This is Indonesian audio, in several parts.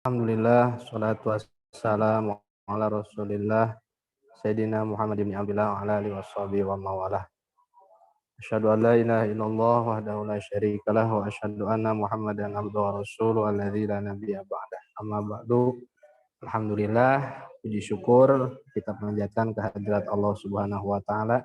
Alhamdulillah, salatu wassalamu ala rasulillah, Sayyidina Muhammad bin Abdullah wa ala alihi washabihi wa mawalah. Asyhadu an la ilaha illallah wahdahu la syarikalah wa asyhadu anna Muhammadan abduhu wa rasuluhu alladzi la nabiyya ba'dah. Amma ba'du. Alhamdulillah, puji syukur kita panjatkan kehadirat Allah Subhanahu wa taala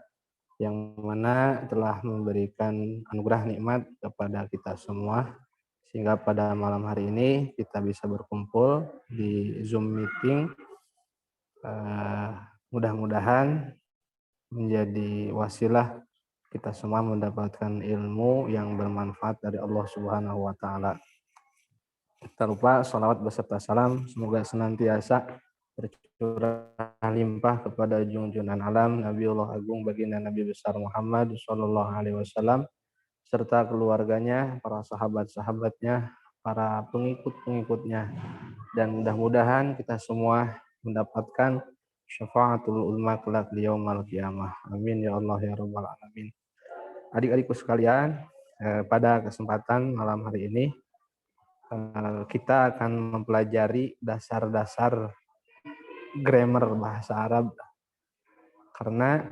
yang mana telah memberikan anugerah nikmat kepada kita semua sehingga pada malam hari ini kita bisa berkumpul di Zoom meeting. Mudah-mudahan menjadi wasilah kita semua mendapatkan ilmu yang bermanfaat dari Allah Subhanahu wa taala. Tak lupa salawat beserta salam semoga senantiasa bercurah limpah kepada junjungan alam Nabiullah Agung baginda Nabi besar Muhammad sallallahu alaihi wasallam serta keluarganya, para sahabat-sahabatnya, para pengikut-pengikutnya, dan mudah-mudahan kita semua mendapatkan syafaatul ulma kelak di yaumil qiyamah. Amin ya Allah ya rabbal alamin. Adik-adikku sekalian, pada kesempatan malam hari ini kita akan mempelajari dasar-dasar grammar bahasa Arab, karena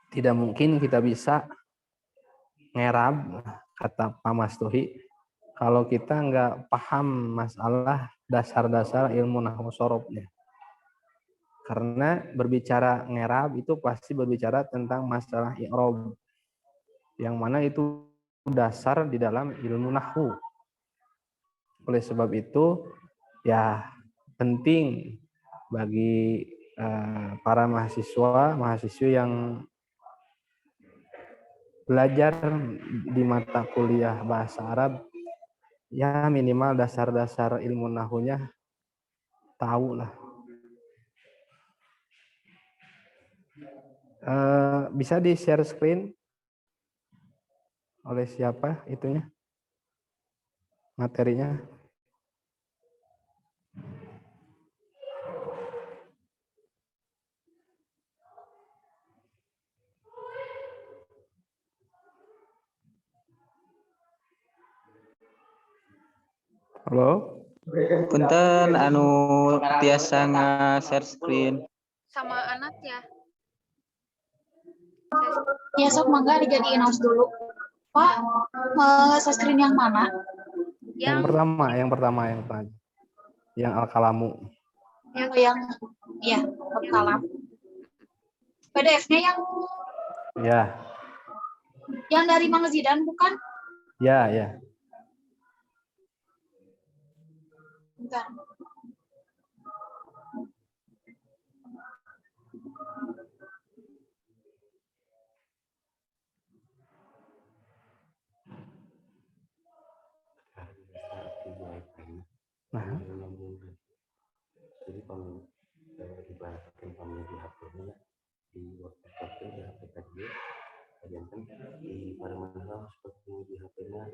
tidak mungkin kita bisa ngerab kata Pak Mastuhi kalau kita nggak paham masalah dasar-dasar ilmu nahwu sorobnya. Karena berbicara ngerab itu pasti berbicara tentang masalah i'rab, yang mana itu dasar di dalam ilmu nahwu. Oleh sebab itu ya penting bagi para mahasiswi yang belajar di mata kuliah bahasa Arab, ya minimal dasar-dasar ilmu nahunya tahu lah. Bisa di share screen oleh siapa itunya materinya? Halo? Punten anu tiasa nge-share screen. Sama anak ya. Ya sok mangga dijadiin host dulu. Pak, share screen yang mana? Yang pertama. Yang al-kalamu. Yang ya, kalam. PDF-nya Ya. yang dari Mang Zidan bukan? Ya. Bentar. Nah, jadi kalau dibahasakan kami di HP-nya di WhatsApp di HP tadi, kemudian kan di pada masalah seperti di HP-nya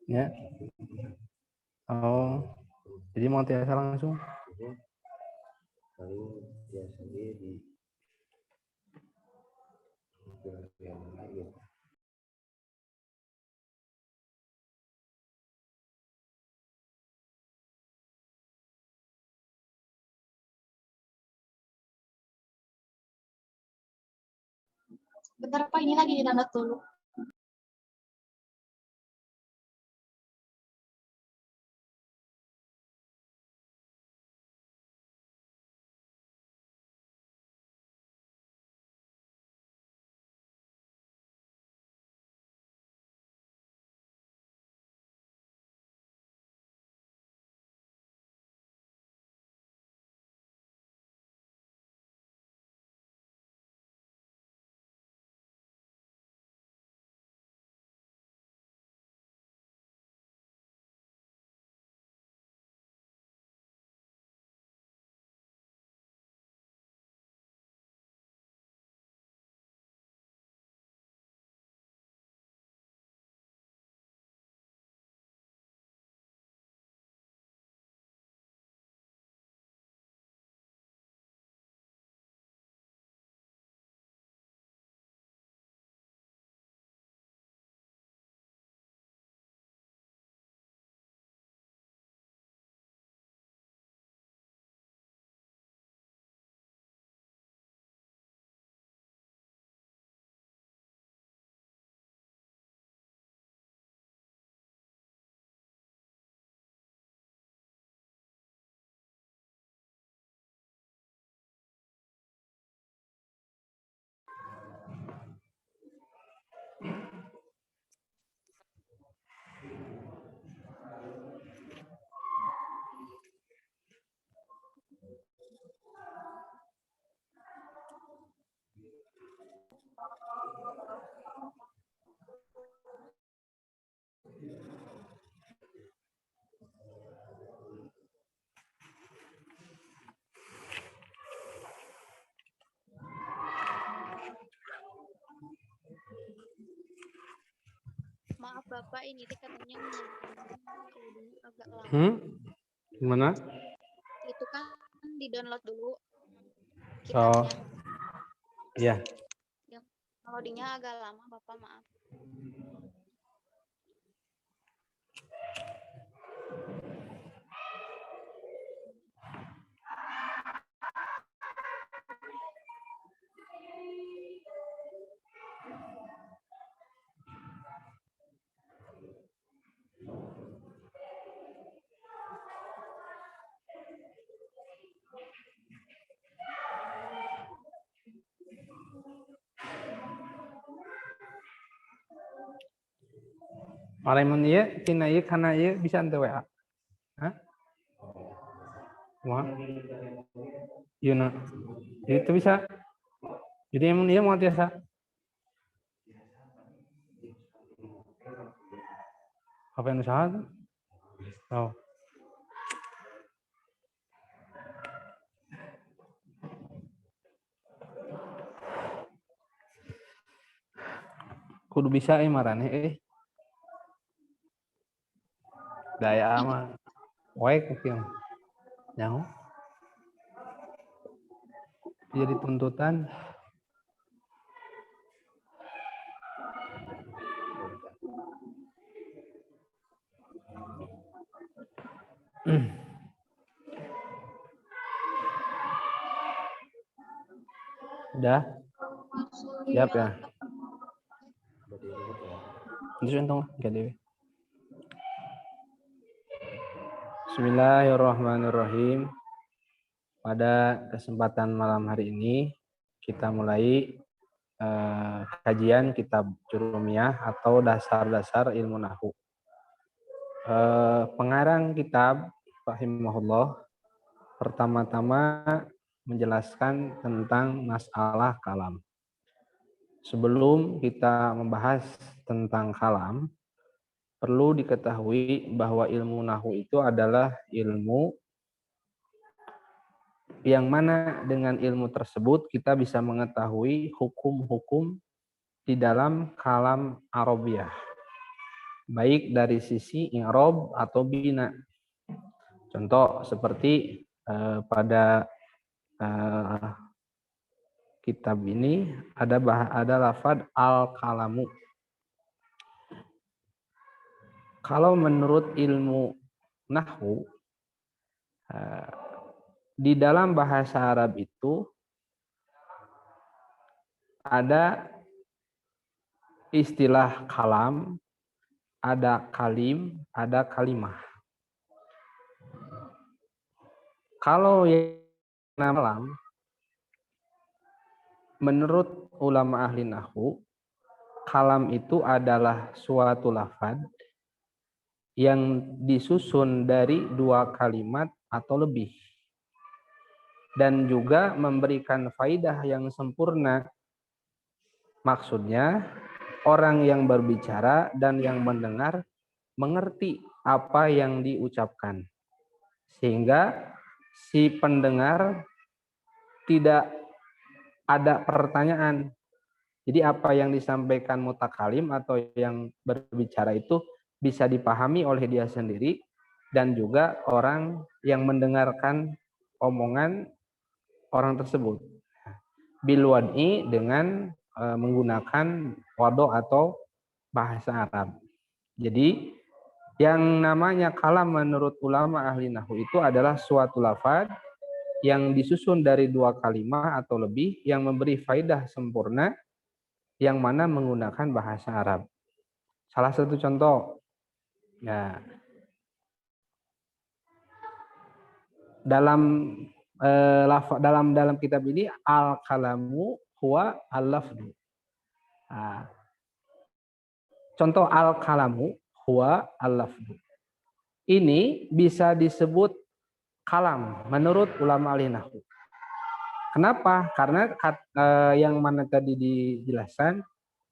ya. Oh, jadi mau tiasa langsung? paling biasanya di yang lain. Bentar Pak, ini lagi di-download dulu. Bapak ini teh katanya agak lama. Gimana? Itu kan di-download dulu Oh, kitabnya. iya. Yang loadingnya agak lama, Bapak maaf. Malamun ieu tina ieu kana ieu bisa henteu WA. Hah? Wah. Ieu na. Itu bisa. Jadi emang dia mau tiasa. Apa yang usaha tuh? Oh. Kudu bisa marane daya mah wae kieu. Nyaho. Jadi tuntutan. Udah? Siap ya? Terus entong enggak dewe. Bismillahirrahmanirrahim. Pada kesempatan malam hari ini kita mulai kajian kitab Jurumiyah atau dasar-dasar ilmu nahwu. Pengarang kitab rahimahullah pertama-tama menjelaskan tentang masalah kalam. Sebelum kita membahas tentang kalam, perlu diketahui bahwa ilmu nahwu itu adalah ilmu yang mana dengan ilmu tersebut kita bisa mengetahui hukum-hukum di dalam kalam Arabiyah. Baik dari sisi i'rab atau bina. Contoh seperti pada kitab ini ada lafaz al-kalamu. Kalau menurut ilmu nahwu di dalam bahasa Arab itu ada istilah kalam, ada kalim, ada kalimah. Kalau yang kalam, menurut ulama ahli nahwu, kalam itu adalah suatu lafaz yang disusun dari 2 kalimat atau lebih. Dan juga memberikan faidah yang sempurna. Maksudnya, orang yang berbicara dan yang mendengar mengerti apa yang diucapkan. Sehingga si pendengar tidak ada pertanyaan. Jadi apa yang disampaikan mutakalim atau yang berbicara itu bisa dipahami oleh dia sendiri dan juga orang yang mendengarkan omongan orang tersebut. Bilwad'i dengan menggunakan wado atau bahasa Arab. Jadi yang namanya kalam menurut ulama ahli nahwu itu adalah suatu lafaz yang disusun dari 2 kalimat atau lebih yang memberi faidah sempurna yang mana menggunakan bahasa Arab. Salah satu contoh. Ya. Dalam kitab ini al-kalamu huwa al-lafdu. Nah, contoh al-kalamu huwa al-lafdu. Ini bisa disebut kalam menurut ulama ahli nahwu. Kenapa? Karena yang mana tadi dijelaskan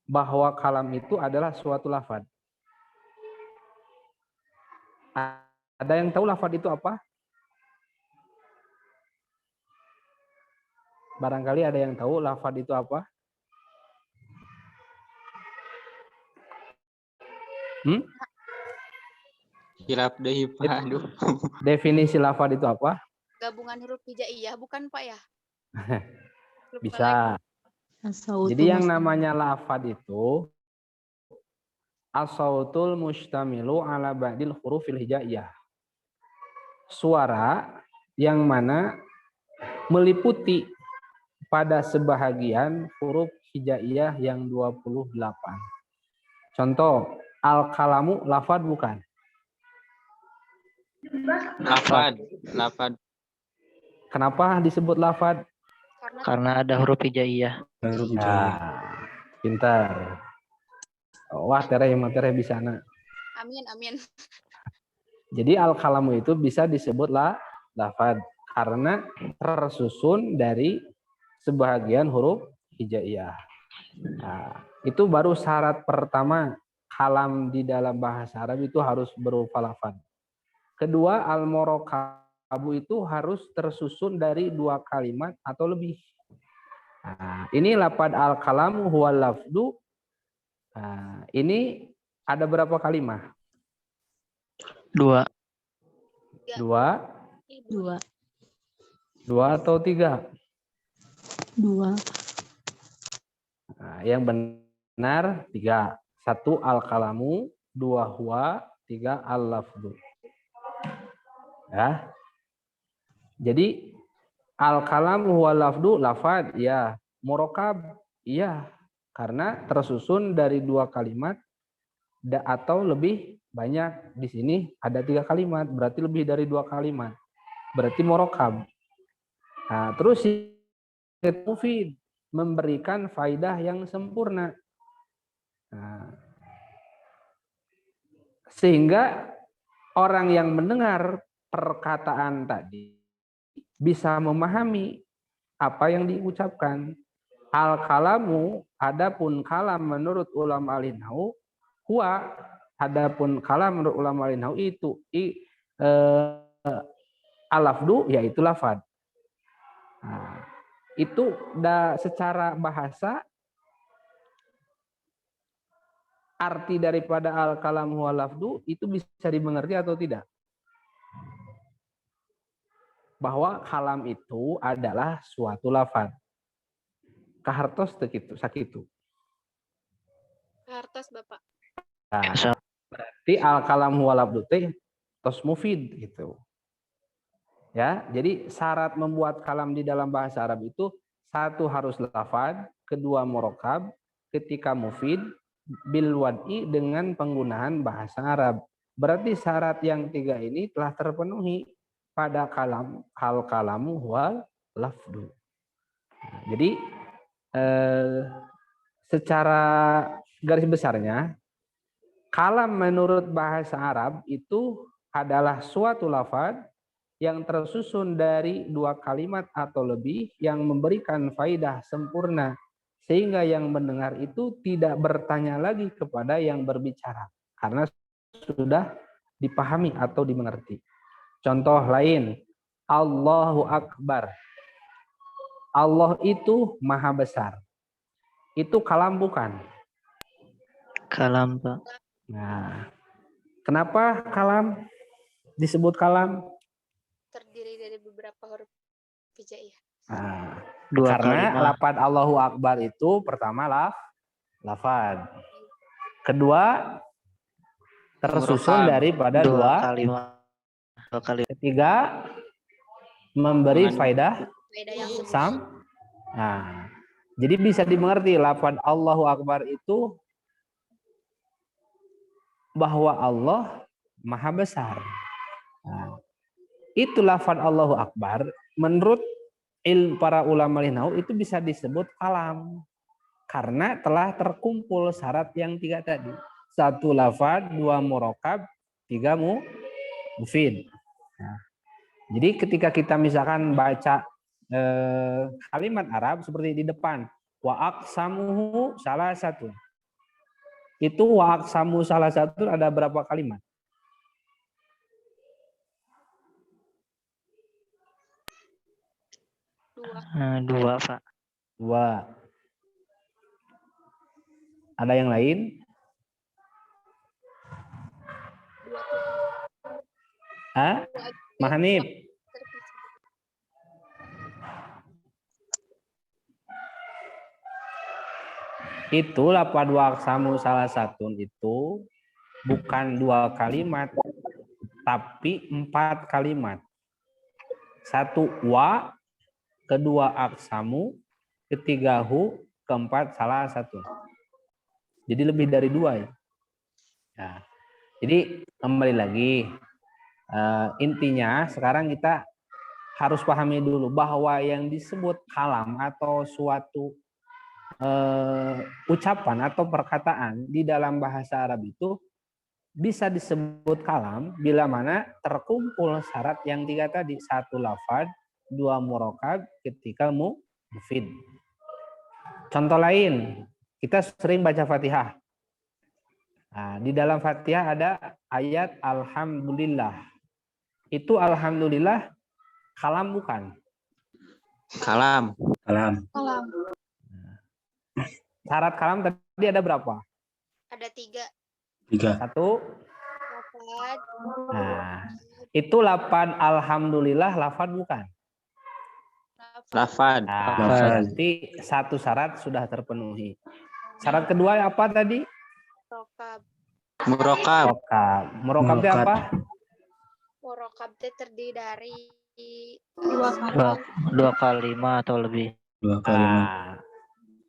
bahwa kalam itu adalah suatu lafaz. Ada yang tahu lafaz itu apa? Barangkali ada yang tahu lafaz itu apa? Hilaf deui Pak. Aduh. Definisi lafad itu apa? Gabungan huruf hijaiyah bukan Pak ya? Lupa lagi. Bisa. Jadi yang namanya lafad itu as-sautul mustamilu ala ba'dil hurufil hijaiyah. Suara yang mana meliputi pada sebahagian huruf hijaiyah yang 28. Contoh, al-kalamu lafad bukan? Lafad. Kenapa disebut lafad? Karena ada huruf hijaiyah. Ya, pintar. Wah, Tere bisa nak. Amin. Jadi al-kalamu itu bisa disebut lafad karena tersusun dari sebahagian huruf hijaiyah. Nah, itu baru syarat pertama, kalam di dalam bahasa Arab itu harus berupa lafad. Kedua, al-murakabu itu harus tersusun dari 2 kalimat atau lebih. Nah, ini lafad al-kalamu huwal lafdu. Nah, ini ada berapa kalimat? 2. 2 atau 3? 2. Nah, yang benar 3. 1 al-kalamu, 2 huwa, 3 al-lafdu. Ya. Jadi al-kalamu huwa lafdu lafad ya, murakab iya, karena tersusun dari 2 kalimat atau lebih banyak. Di sini ada 3 kalimat, berarti lebih dari 2 kalimat. Berarti murakab. Nah, terus mufid, memberikan faidah yang sempurna. Nah, sehingga orang yang mendengar perkataan tadi bisa memahami apa yang diucapkan. Al-kalamu, adapun kalam menurut ulama al-nahwu, huwa, adapun kalam menurut ulama al-nahwu itu al-lafdu, yaitu lafad. Nah, itu secara bahasa arti daripada al-kalam huwa lafdu itu bisa dimengerti atau tidak? Bahwa kalam itu adalah suatu lafad. Kahartos begitu, sakitu. Hartos Bapak. Nah, berarti al-kalam huwa lafdu tos mufid gitu. Ya, jadi syarat membuat kalam di dalam bahasa Arab itu 1 harus lafad, 2 murakab, ketika mufid bil wad'i dengan penggunaan bahasa Arab. Berarti syarat yang 3 ini telah terpenuhi pada kalam al-kalamu huwal lafdu. Nah, jadi secara garis besarnya kalam menurut bahasa Arab itu adalah suatu lafaz yang tersusun dari 2 kalimat atau lebih yang memberikan faidah sempurna sehingga yang mendengar itu tidak bertanya lagi kepada yang berbicara karena sudah dipahami atau dimengerti. Contoh lain, Allahu Akbar. Allah itu maha besar. Itu kalam bukan? Kalam, Pak. Nah, kenapa kalam disebut kalam? Terdiri dari beberapa huruf hijaiyah. Nah, 2 karena kalimat. lafad Allahu Akbar itu pertama lafad. Kedua tersusun Murakab. daripada 2 2 kalimat. 2 kalimat. Ketiga memberi faidah Beda yang Nah, jadi bisa dimengerti lafad Allahu Akbar itu bahwa Allah maha besar. Nah, itu lafad Allahu Akbar menurut para ulama nahwu itu bisa disebut kalam karena telah terkumpul syarat yang 3 tadi. 1 lafad, 2 murakab, 3 mufid. Nah, jadi ketika kita misalkan baca kalimat Arab seperti di depan wa aqsamuhu salah satu. Itu wa aqsamu salah satu ada berapa kalimat? 2, Pak. 2. Ada yang lain? Hah? Mahanif. Itu lapad wa aqsamu salah satu itu bukan 2 kalimat, tapi 4 kalimat. 1 wa, kedua aqsamu, ketiga hu, keempat salah satu. Jadi lebih dari 2 ya. Nah, jadi kembali lagi, intinya sekarang kita harus pahami dulu bahwa yang disebut kalam atau suatu ucapan atau perkataan di dalam bahasa Arab itu bisa disebut kalam bila mana terkumpul syarat yang 3 tadi, 1 lafad, 2 murokab, ketika mufid. Contoh lain, kita sering baca Fatihah. Nah, di dalam Fatihah ada ayat Alhamdulillah. Itu Alhamdulillah kalam bukan? Kalam. Kalam. Kalam. Syarat kalam tadi ada berapa? Ada 3. 3. 1. Lafad. Nah, itu lafad Alhamdulillah lafad bukan? Lafad. Nah, Lafad. berarti 1 syarat sudah terpenuhi. Syarat kedua apa tadi? Murokab. Murokab. Murokab. Murokab itu apa? Murokab itu terdiri dari 2 kalimat atau lebih. 2 kalimat. Nah,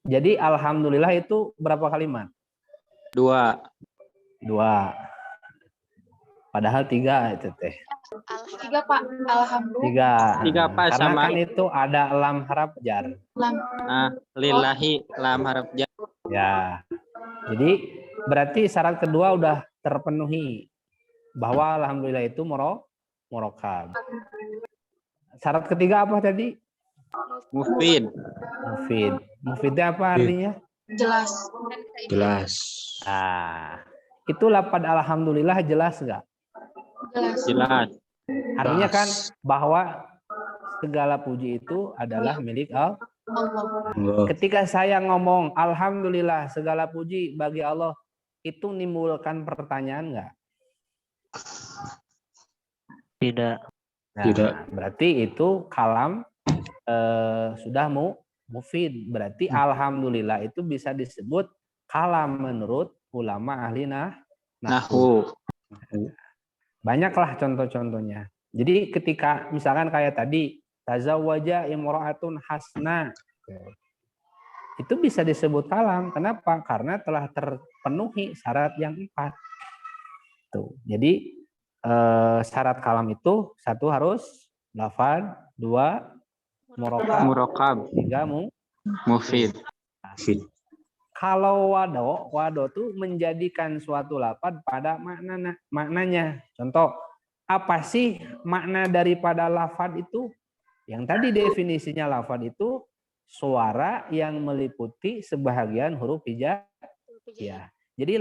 jadi Alhamdulillah itu berapa kalimat? 2. 2. Padahal 3 itu teh. 3 Pak. Alhamdulillah. 3. 3 Pak, Karena sama. kan itu ada lam harap jar. Lillahi lam harap jar. Ya. Jadi berarti syarat kedua udah terpenuhi bahwa alhamdulillah itu murokab. Syarat ketiga apa tadi? Mufid. Mufid. Mufid itu apa artinya? Jelas. Jelas. Nah, itu lapad alhamdulillah jelas nggak? Jelas. Jelas. Artinya kan bahwa segala puji itu adalah milik Allah. Allah. Ketika saya ngomong alhamdulillah segala puji bagi Allah, itu menimbulkan pertanyaan nggak? Tidak. Nah, Tidak. berarti itu kalam sudah mufid. Berarti alhamdulillah itu bisa disebut kalam menurut ulama ahli nahwu. Banyaklah contoh-contohnya. Jadi ketika misalkan kayak tadi tazawwaja imra'atun hasna, itu bisa disebut kalam. Kenapa? Karena telah terpenuhi syarat yang 4. Tuh. Jadi syarat kalam itu 1 harus lafad, 2 murokab, 3 Mufid. Fit. Kalau wado tuh menjadikan suatu lafad pada maknanya. Contoh, apa sih makna daripada lafad itu? Yang tadi definisinya lafad itu suara yang meliputi sebahagian huruf hijaiyah. Ya. Jadi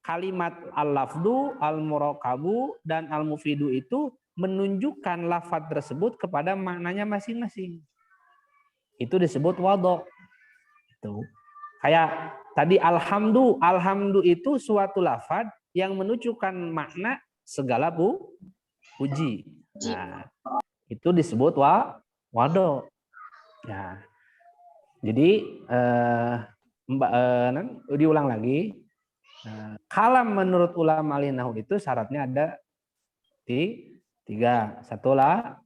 kalimat al-lafdu, al-murakabu, dan al-mufidu itu menunjukkan lafad tersebut kepada maknanya masing-masing. Itu disebut wado. Itu. Kayak tadi alhamdu itu suatu lafad yang menunjukkan makna segala puji. Nah, itu disebut wado. Nah, jadi diulang lagi. Kalam menurut ulama ahli nahwu itu syaratnya ada 3. 1 lafad,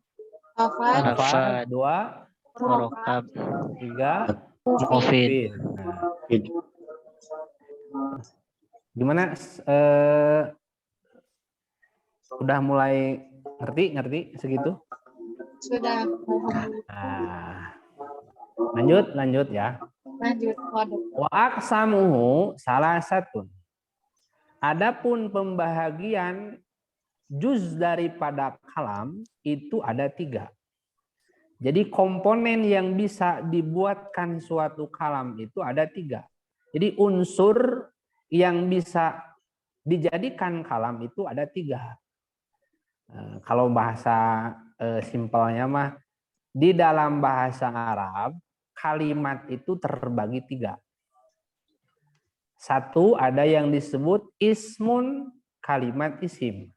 2 Murokab. 3 Mufid. Gimana? Udah mulai ngerti segitu? Sudah. Nah, lanjut ya. Lanjut. Waduh. Wa aqsamuhu salah satu. Adapun pembahagian juz daripada kalam itu ada 3. Jadi komponen yang bisa dibuatkan suatu kalam itu ada 3. Jadi unsur yang bisa dijadikan kalam itu ada 3. Kalau bahasa simpelnya mah, di dalam bahasa Arab kalimat itu terbagi 3. 1 ada yang disebut ismun kalimat isim.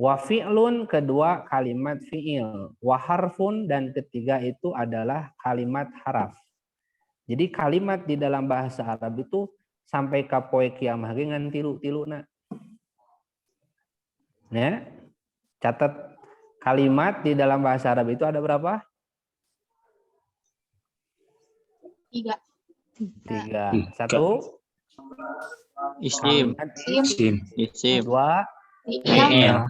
Wa fi'lun kedua kalimat fi'il. Wa harfun dan ketiga itu adalah kalimat haraf. Jadi kalimat di dalam bahasa Arab itu sampai ka poe kiamah ge ngan tilu-tiluna. Ya. Catat kalimat di dalam bahasa Arab itu ada berapa? 3. 3. 1 Isim. kalimat Isim. Isim. 2 Fi'il.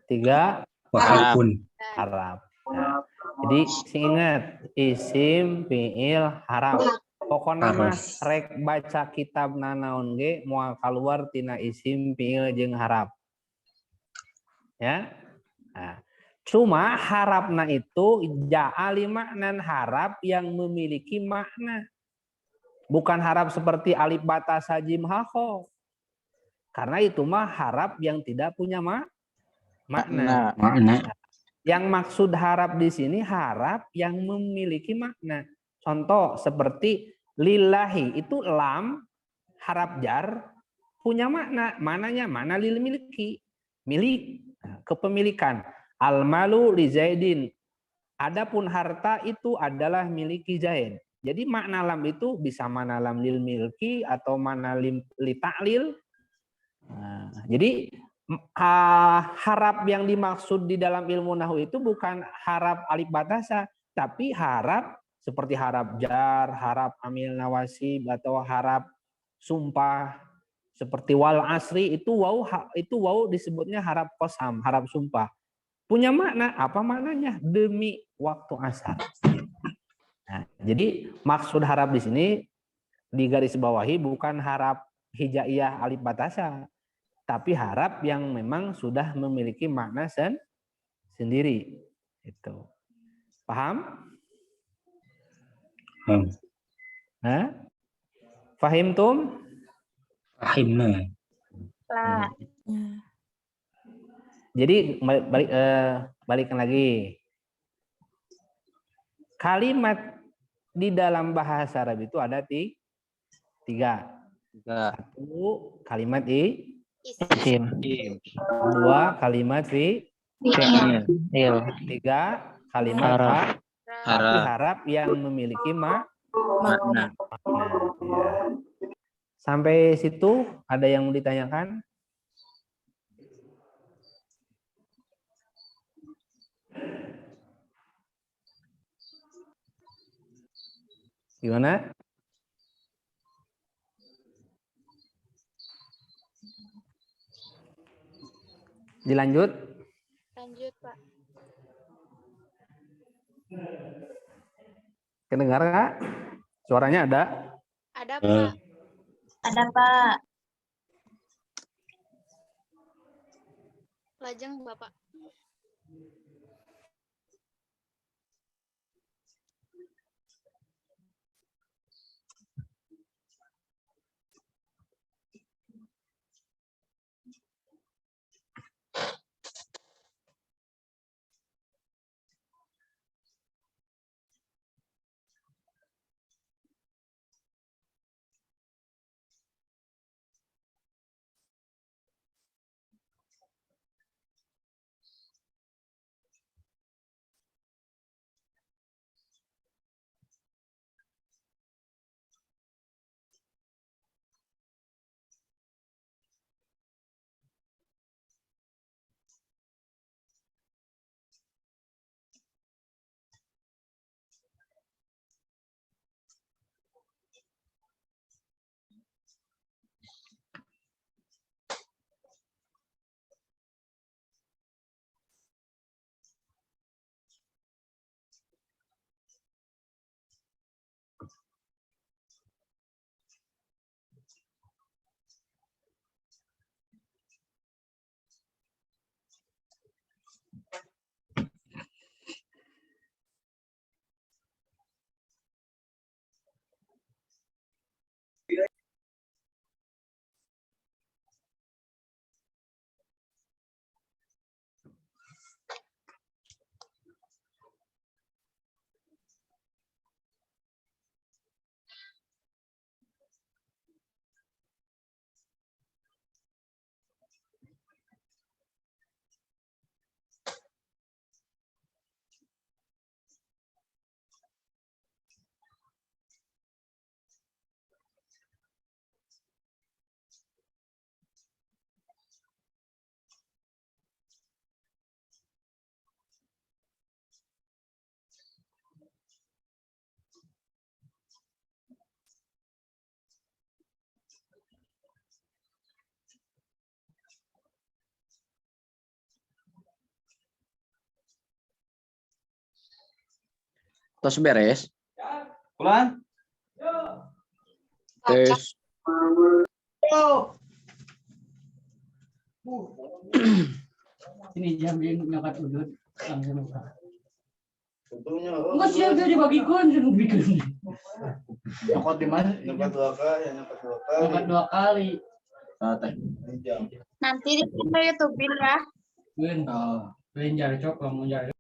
3 Wa harfun. harap. Nah, jadi ingat isim, fiil, harap. Pokoknya Harap. mas rek baca kitab nanaon ge moal keluar tina isim, fiil jeung harap. Ya. Nah, cuma harapna itu ja'ali maknan harap yang memiliki makna. Bukan harap seperti alif bata sajim hakho. Karena itu mah harap yang tidak punya makna. Makna. Yang maksud harap di sini harap yang memiliki makna. Contoh seperti lillahi itu lam harap jar punya makna. Mananya mana lil miliki. Milik kepemilikan. Al malu li Zaidin. Adapun harta itu adalah miliki Zaid. Jadi makna lam itu bisa mana lam lil milki atau mana li ta'lil. Nah, jadi harap yang dimaksud di dalam ilmu nahwu itu bukan harap alif batasa, tapi harap seperti harap jar, harap amil nawasib atau harap sumpah seperti wal asri itu wow disebutnya harap qasam, harap sumpah. Punya makna, apa maknanya? Demi waktu asar. Nah, jadi maksud harap di sini di garis bawahi bukan harap hijaiyah alif batasa, tapi harap yang memang sudah memiliki makna sendiri. Itu. Paham? Hah? Fahimtum? Fahimna. Lah. Jadi balikan lagi. Kalimat di dalam bahasa Arab itu ada 3. 1 kalimat Isim. Isim. 2 kalimat Fi'il. 3 kalimat Harap. tapi Harap. harap yang memiliki Makna. makna. Ya. Sampai situ ada yang mau ditanyakan? Gimana? Dilanjut? Lanjut, Pak. Kedengar nggak? Suaranya ada? Ada, Pak. Ada, Pak. Lajeng, Bapak. Tos beres. Ulan. Tes. Ini jam yang nyakat udut langsung buka. Enggak siap dia dibagikan, saya bikin. Nyokot di mana? Nyokot 2 kali, Nyokot 2 kali. Nanti di YouTube-in ya. Gun, lain jari cok, kamu jari.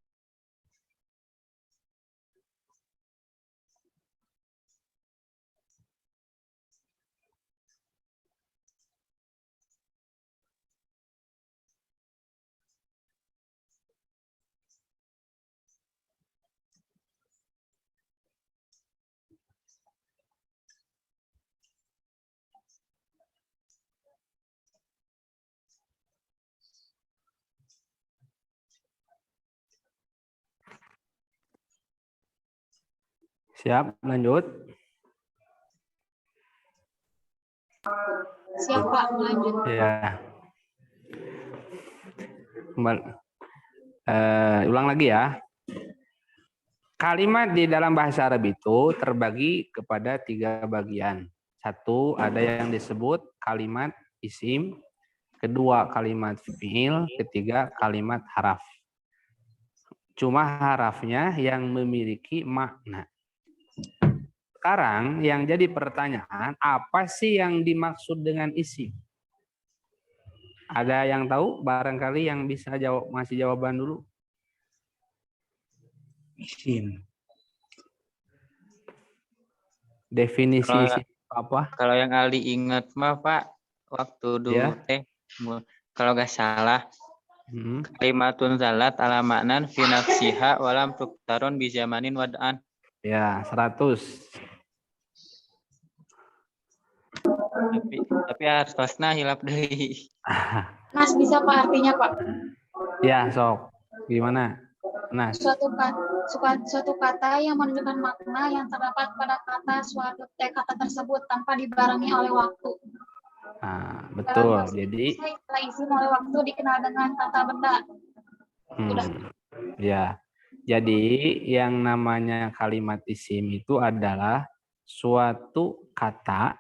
Siap, lanjut. Siap Pak, lanjut. Ya. Ulang lagi ya. Kalimat di dalam bahasa Arab itu terbagi kepada 3 bagian. 1, ada yang disebut kalimat isim. 2, kalimat fi'il. 3, kalimat haraf. Cuma harafnya yang memiliki makna. Sekarang yang jadi pertanyaan, apa sih yang dimaksud dengan isim? Ada yang tahu? Barangkali yang bisa jawab, masih jawaban dulu. Isim. Definisi Kalau- isim apa? Kalau yang Aldi ingat mah Pak, waktu dulu Ya. kalau nggak salah, kalimatun zalat ala maknan fi nafsiha walam tuktaron bi zamanin wad'an. Ya, 100. Tapi artosna hilap deui. Nas bisa Pak artinya Pak? Ya, sok. Gimana? Nah, Suatu kata yang menunjukkan makna yang terdapat pada kata tersebut tanpa dibarengi oleh waktu. betul. Jadi, Istilah isim oleh waktu dikenal dengan kata benda. ya. Jadi, yang namanya kalimat isim itu adalah suatu kata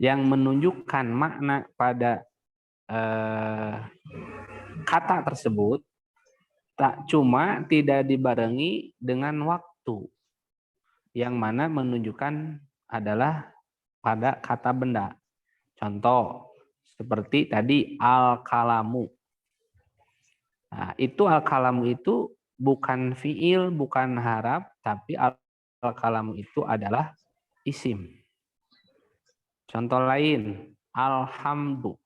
yang menunjukkan makna pada kata tersebut, tak cuma tidak dibarengi dengan waktu, yang mana menunjukkan adalah pada kata benda. Contoh, seperti tadi al-kalamu. Nah, itu al-kalamu itu bukan fiil, bukan haraf, tapi al-kalamu itu adalah isim. Contoh lain, alhamdu.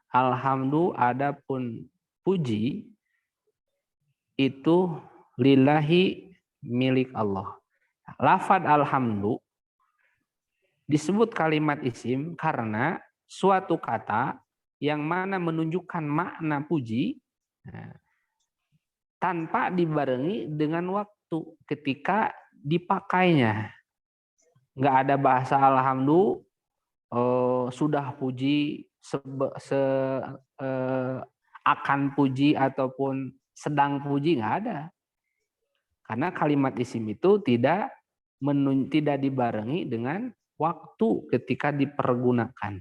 Alhamdu adapun puji itu lillahi milik Allah. Lafad alhamdu disebut kalimat isim karena suatu kata yang mana menunjukkan makna puji tanpa dibarengi dengan waktu ketika dipakainya. Nggak ada bahasa alhamdu sudah puji akan puji ataupun sedang puji, nggak ada. Karena kalimat isim itu tidak dibarengi dengan waktu ketika dipergunakan.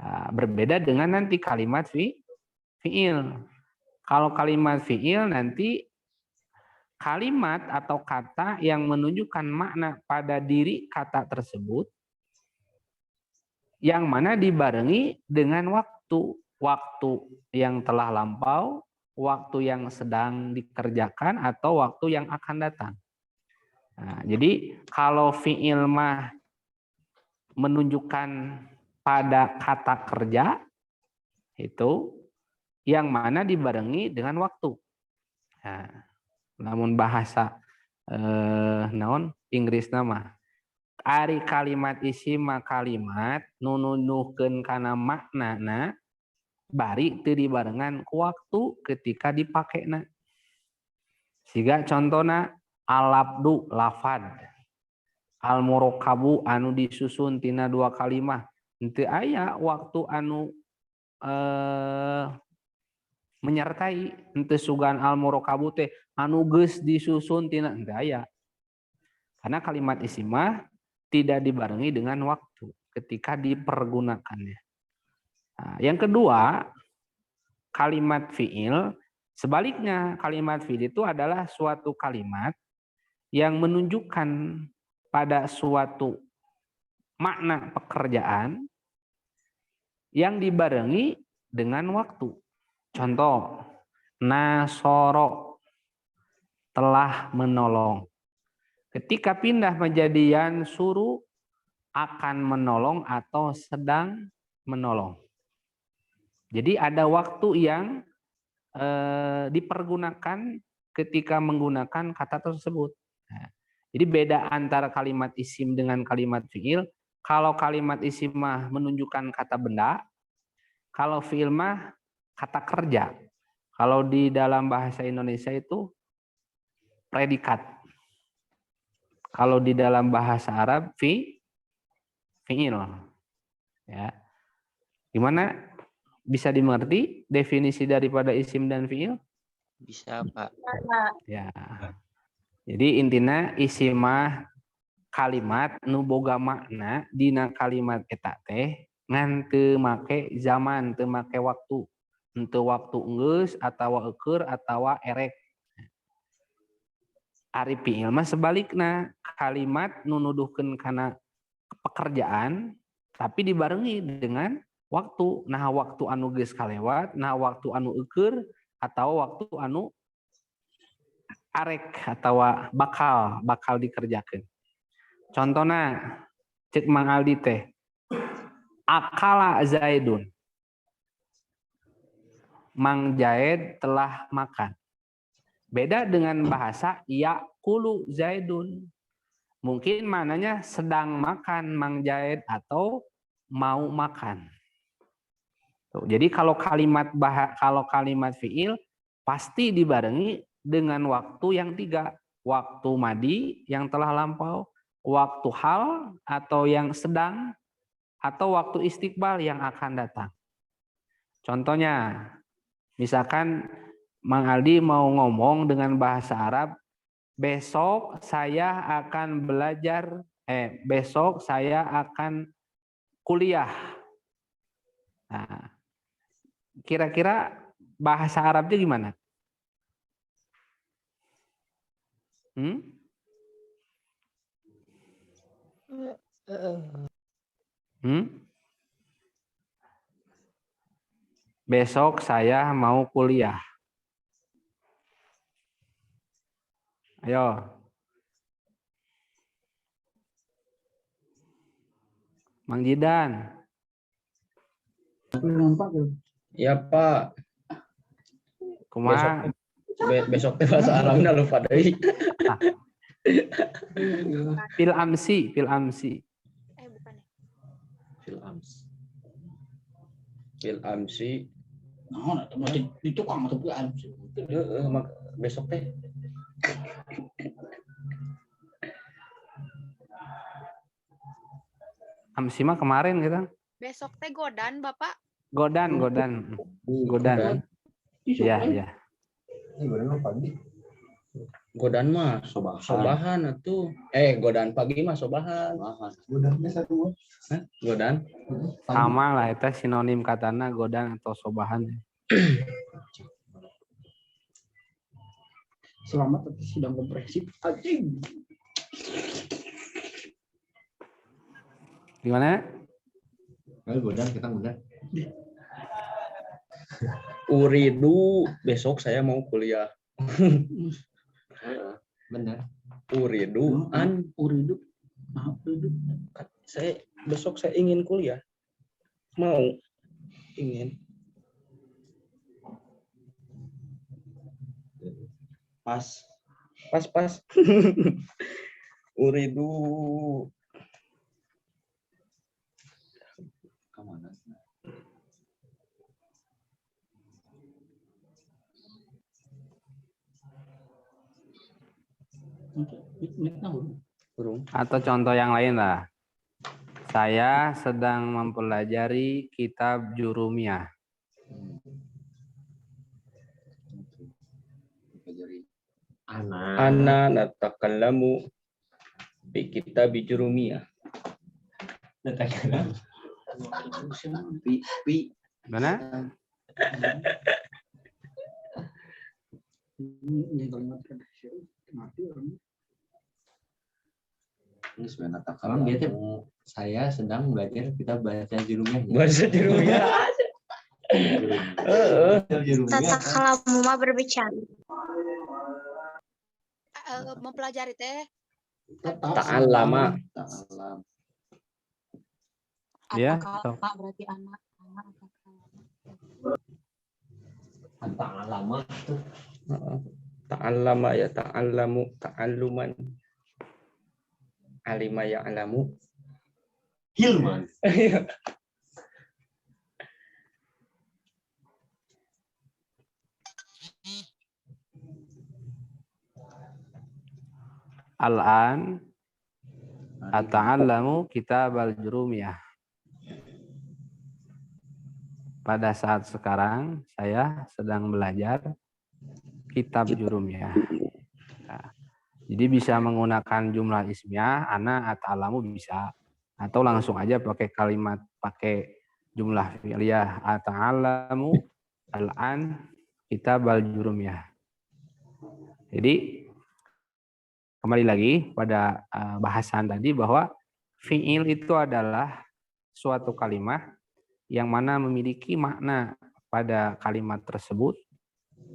Nah, berbeda dengan nanti kalimat fi'il. Kalau kalimat fi'il nanti kalimat atau kata yang menunjukkan makna pada diri kata tersebut yang mana dibarengi dengan waktu yang telah lampau, waktu yang sedang dikerjakan, atau waktu yang akan datang. Nah, jadi kalau fi'il mah menunjukkan pada kata kerja itu yang mana dibarengi dengan waktu. Nah, namun bahasa Inggris nama ari kalimat isim kalimat nununuhkeun kana maknana bari teu dibarengan ku waktu ketika dipakena. Siga contona al-labdu lafad, al-murakabu anu disusun tina 2 kalimah, henteu aya waktu anu menyertai henteu sugan al murakabu teh anu geus disusun tina henteu aya. Karena kalimat isim mah tidak dibarengi dengan waktu ketika dipergunakannya. Nah, yang kedua, kalimat fiil sebaliknya, kalimat fiil itu adalah suatu kalimat yang menunjukkan pada suatu makna pekerjaan yang dibarengi dengan waktu. Contoh, nasoro, telah menolong. Ketika pindah menjadi yansuru, akan menolong atau sedang menolong. Jadi ada waktu yang dipergunakan ketika menggunakan kata tersebut. Nah, jadi beda antara kalimat isim dengan kalimat fiil. Kalau kalimat isim mah menunjukkan kata benda, kalau fiil mah kata kerja. Kalau di dalam bahasa Indonesia itu predikat. Kalau di dalam bahasa Arab fiil. Ya. Gimana bisa dimengerti definisi daripada isim dan fiil? Bisa, Pak. Ya. Jadi intinya isim mah kalimat nu boga makna dina kalimat eta teh ngan teu make zaman, teu make waktu. Henteu waktu geus atawa eukeur atawa erek. Ari fiil mah sebalikna, kalimat nu nuduhkeun kana pekerjaan tapi dibarengi dengan waktu. Nah, waktu anu geus kalewat, nah waktu anu eukeur atau waktu anu arek atau bakal dikerjakeun. Contohna cek Mang Aldi teh akala Zaidun. Mang Zaid telah makan. Beda dengan bahasa yakulu Zaidun. Mungkin maknanya sedang makan Mang Zaid atau mau makan. Tuh, jadi kalau kalimat fiil pasti dibarengi dengan waktu yang tiga. Waktu madi yang telah lampau, waktu hal atau yang sedang, atau waktu istiqbal yang akan datang. Contohnya, misalkan Mang Aldi mau ngomong dengan bahasa Arab, besok saya akan besok saya akan kuliah. Nah, kira-kira bahasa Arabnya gimana? Besok saya mau kuliah. Ayo. Mang Jidan. Ya Pak. Kumaha? Besok teh bahasa Arabna lupa deui. Fil amsi. Bukan. Fil amsi. Nah, di tukang atau bukan? Besok teh. Amsi mah kemarin gitu. Besok teh godan, Bapak. Godan. Iya. Godan mah sobahan atuh. Godan pagi mah sobahan. Godan. Sama lah itu sinonim katana godan atau sobahan. Selamat tapi sidang komprehensif. Anjing. Gimana? Godan. Uridu besok saya mau kuliah. Benar. Uridu. Saya besok saya ingin kuliah. Ingin. Pas. Uridu. Kemana? Atau contoh yang lain lah. Saya sedang mempelajari kitab Jurumiyah. Ana natakallamu bi kitab jurumiyah. Mana? Saya sedang belajar kitab bahasa jurumiyah. Bahasa jurumiyah. Tata kalamu mah berbicara. Mempelajari teh. Ta'allama. Ya, Pak berarti anak Ta'allama itu Ta'allama ya ta'allamu ta'alluman. Alima ya alamu. Hilman. Al-an ata'allamu kitab al-jurumiyah. Pada saat sekarang saya sedang belajar kitab jurumiyah. Nah, jadi bisa menggunakan jumlah ismiyah, ana ata'allamu bisa, atau langsung aja pakai kalimat, pakai jumlah fi'liyah, ata'allamu al-an kitab al-jurumiyah. Jadi kembali lagi pada bahasan tadi bahwa fi'il itu adalah suatu kalimat yang mana memiliki makna pada kalimat tersebut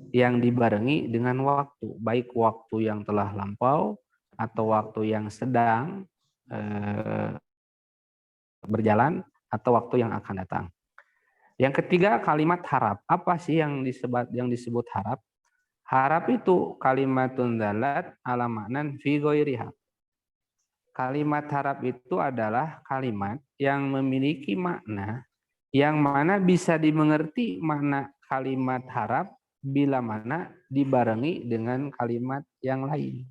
yang dibarengi dengan waktu, baik waktu yang telah lampau atau waktu yang sedang berjalan atau waktu yang akan datang. Yang ketiga, kalimat harap. Apa sih yang disebut harap? Harap itu kalimatun dalat ala maknan fi ghairiha. Kalimat harap itu adalah kalimat yang memiliki makna yang mana bisa dimengerti makna kalimat harap bila mana dibarengi dengan kalimat yang lain.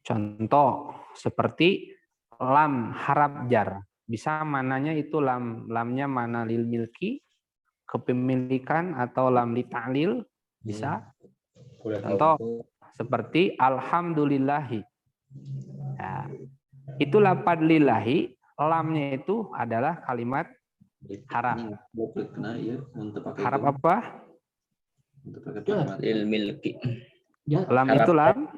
Contoh seperti lam harap jar. Bisa mananya itu lamnya mana lil milki, kepemilikan, atau lam li ta'lil bisa. Contoh seperti alhamdulillahi. Ya, itu lapad lillahi, lamnya itu adalah kalimat harap. Harap apa? Lil milki. Lam itu lam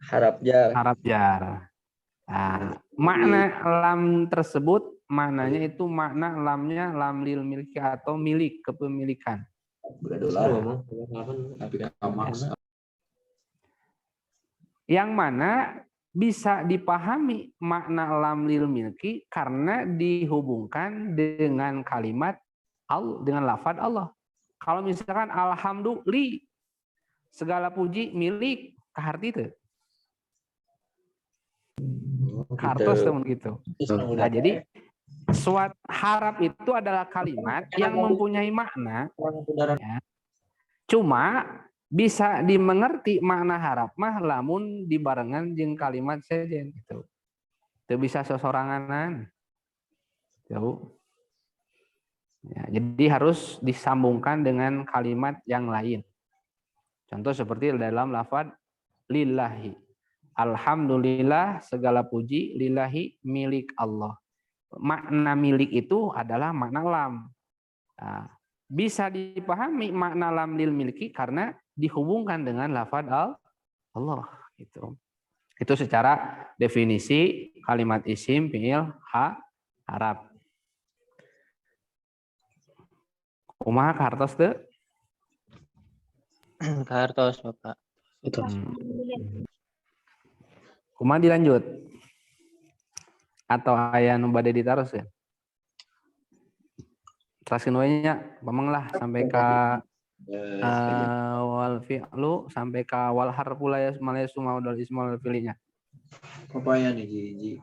Harap jar. harap jar. Nah, makna lam tersebut maknanya itu makna lamnya lam lil milki atau milik, kepemilikan. Yang mana bisa dipahami makna lam lil milki karena dihubungkan dengan kalimat dengan lafaz Allah. Kalau misalkan alhamdulillah, segala puji milik kaharti itu. Kartos teman gitu. Nah, jadi suat harap itu adalah kalimat yang mempunyai makna, ya. Cuma bisa dimengerti makna harap mah lamun dibarengan jeung kalimat sejen gitu. Itu bisa sesoranganan. Tuh. Ya, jadi harus disambungkan dengan kalimat yang lain. Contoh seperti dalam lafaz lillahi. Alhamdulillah segala puji lillahi milik Allah. Makna milik itu adalah makna lam. Nah, bisa dipahami makna lam lil milki karena dihubungkan dengan lafaz Allah gitu. Itu secara definisi kalimat isim fiil harap. Kumaha kartos teu? Kartos, Bapak. Kumaha dilanjut? Atau aya nu bade ditaros ya? Teraskeun we nya, pamang lah sampai ka wal fi'lu sampai ka wal harfu la yasmalu maudal ismul fi'linya. Papaya nih Ji.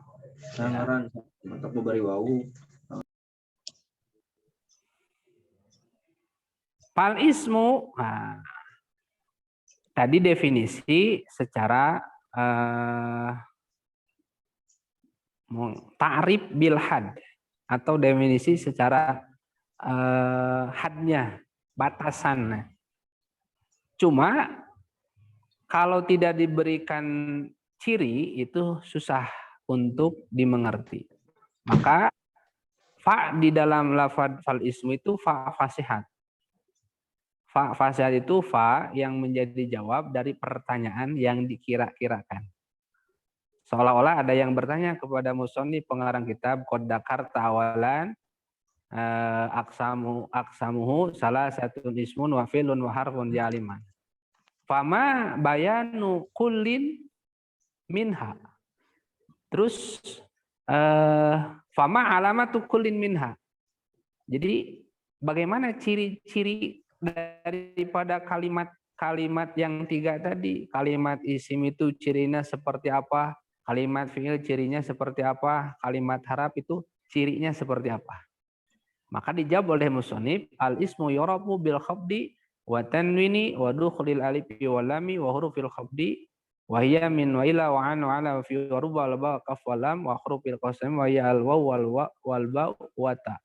Sangaran mantap bari wau. Fal ismu, nah, tadi definisi secara ta'rif bil had atau definisi secara hadnya, batasan. Cuma kalau tidak diberikan ciri itu susah untuk dimengerti. Maka fa di dalam lafaz fal ismu itu fa fasihat. Fa fasihat itu fa yang menjadi jawab dari pertanyaan yang dikira-kirakan. Seolah-olah ada yang bertanya kepada musannif pengarang kitab qad dzakarta awalan aksamuhu salah satu ismun wa fi'lun wa harfun jaliman. Fama bayanu kullin minha. Terus fama alamatu kullin minha. Jadi bagaimana ciri-ciri daripada kalimat yang 3 tadi? Kalimat isim itu cirinya seperti apa? Kalimat fi'il cirinya seperti apa? Kalimat harap itu cirinya seperti apa? Maka dijawab oleh musannif, al ismu yurabu bil khafdi wa tanwini wa dukhulil alifi wal lami wa hurufil khafdi wa hiya min wa ila wa an wa ala fi ruba wal ba kaf wal lam wa hurufil qasam wa ya al waw wal ba wa ta.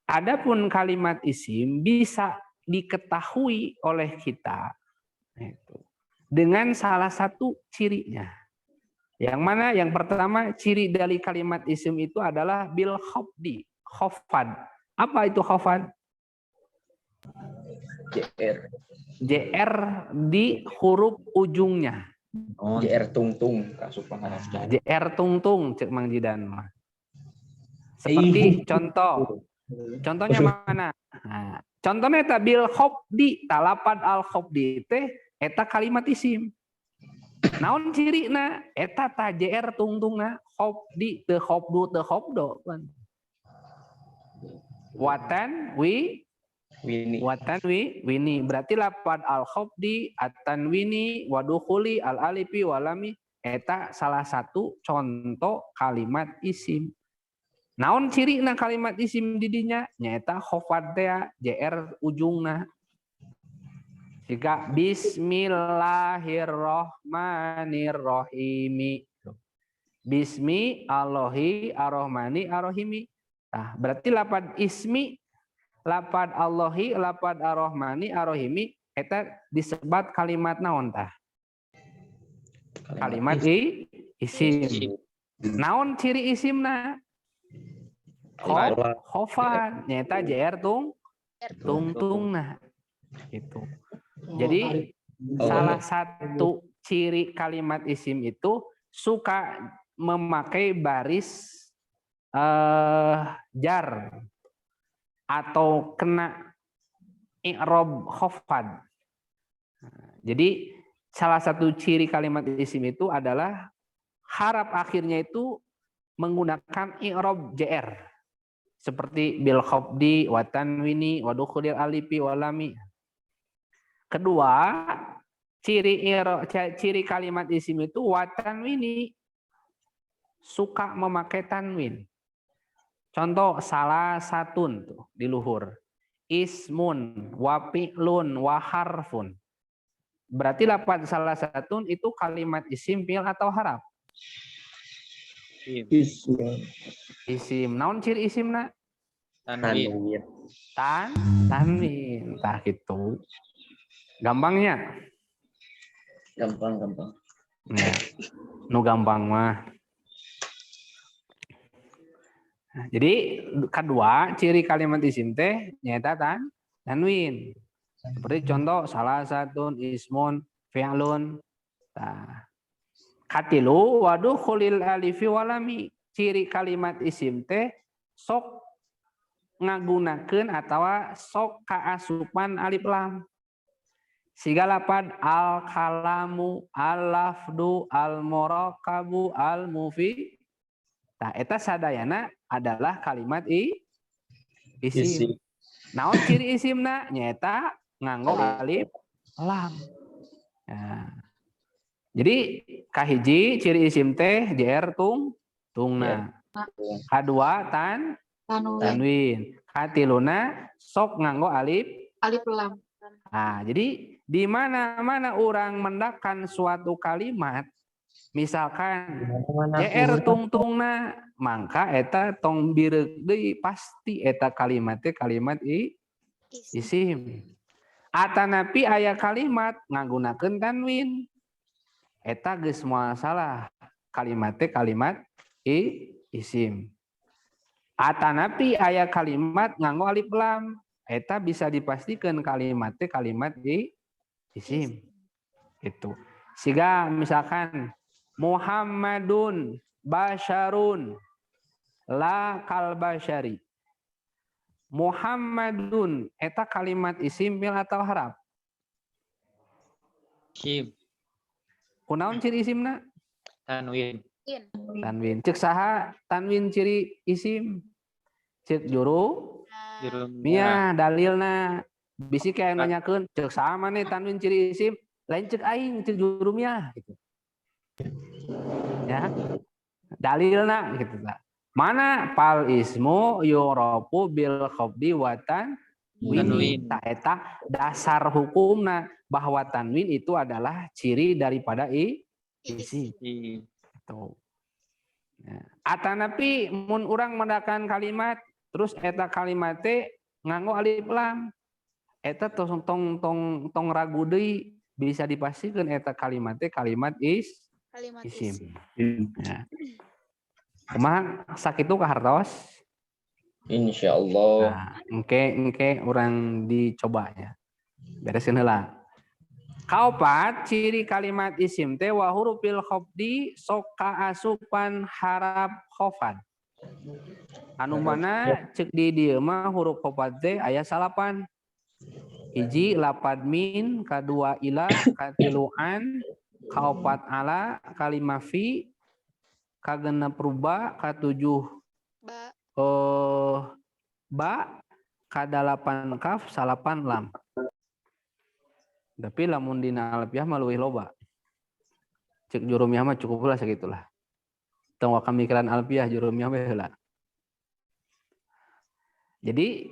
Adapun kalimat isim bisa diketahui oleh kita dengan salah satu cirinya. Yang mana? Yang pertama, ciri dari kalimat isim itu adalah bil khafdi. Khofad. Apa itu khofad? JR di huruf ujungnya. JR tungtung. JR tungtung, cek Mang Jidan. Seperti contoh. Contohnya mana? Nah, contohnya eta bil khofdi, talapad al khofdi teh eta kalimat isim. Naon cirina? Eta ta JR tungtungna khofdi teu khofdu teu khofdo. Watan wini berarti lapad al khafdi atan wini wadukhuli al alifi walami eta salah satu contoh kalimat isim. Naon cirina kalimat isim didinya nyaeta khafad teh JR ujungna. Jika bismillahirrahmanirrahim. Bismi Allahi arrahmani arrahimi. Nah, berarti lapad ismi, lapad Allahi, lapad ar-Rahmani, ar-Rahimi, eta disebat kalimat naon tah? Kalimat isim. Naon ciri isimna? Khofad, nyata JR tungtungna. Gitu. Jadi salah satu ciri kalimat isim itu suka memakai baris jar atau kena i'rab khafad. Jadi salah satu ciri kalimat isim itu adalah harap akhirnya itu menggunakan i'rab JR seperti bil khafdi wa tanwini wa dukhulil alifi wa lami. Kedua, ciri kalimat isim itu wa tanwini, suka memakai tanwin. Contoh salah satun tuh di luhur. Ismun, wafi'lun, waharfun. Berarti lapad salah satun itu kalimat isim, fi'il atau harap? Isim. Naon ciri isimna? Tanwin. Tanwin. Tah gitu. Gampangnya? Gampang. Ya. Nu gampang mah. Nah, jadi kedua ciri kalimat isim teh nyata tanwin. Seperti contoh salah satu ismun fi'lun. Nah, katilu waduh khulil alifi walami. Ciri kalimat isim teh sok ngagunakeun atawa sok kaasupan alif lam. Siga lapad al kalamu al lafdu al murakabu al mufi. Nah, eta sadayana adalah kalimat isim. Naon ciri isimna? Nyata nganggo alif lam. Nah, jadi kahiji ciri isim teh JR tungna. Kadua tanwin. Katiluna sok nganggo alif lam. Nah, jadi di mana-mana orang mendakan suatu kalimat, misalkan JR tungtungna, maka eta tong bireuk deui pasti eta kalimatnya kalimat isim. Atanapi aya kalimat ngagunakeun tanwin. Eta geus moal salah. Kalimat teh kalimat isim. Atanapi aya kalimat nganggo alif lam. Eta bisa dipastikan kalimat teh kalimat isim. Itu. Siga misalkan Muhammadun basyarun la kal basyari. Muhammadun eta kalimat isim fi'il atau harap? Isim. Kunaon ciri isimna? Tanwin. Tanwin. Cek saha tanwin ciri isim? Cek juru mia dalilna. Bisi kayak nanyakeun cek saha maneh tanwin ciri isim? Lain cek aing cek juru mia gitu. Ya. Dalilna gitu lah. Mana pal ismu yurafu bil khafdi wa tanwin. Eta dasar hukumna bahwa tanwin itu adalah ciri daripada isim. Itu. Ya. Atanapi mun urang mendakan kalimat terus eta kalimat teh nganggo alif lam. Eta tong ragu deui bisa dipastikan eta kalimat teh kalimat isim. Ya. Kumaha sakitu kahartos? Insyaallah. Nah, engke urang dicoba ya. Beresin heula. Kaopat ciri kalimat isim teh wa hurufil khafdi sok kaasupan harap khafad. Anu mana cek di dieu mah huruf khafad teh aya 8. Hiji lapad min, kadua ila, katilu an, kaopat ala, kalima fi, kagenep ruba, katujuh ba, kadalapan kaf, salapan lam. Tapi lamun dina alfiah mah leuwih loba. Cek jurumiah mah cukup lah segitulah. Tong wa kamikiran alfiah jurumiah mah heula. Jadi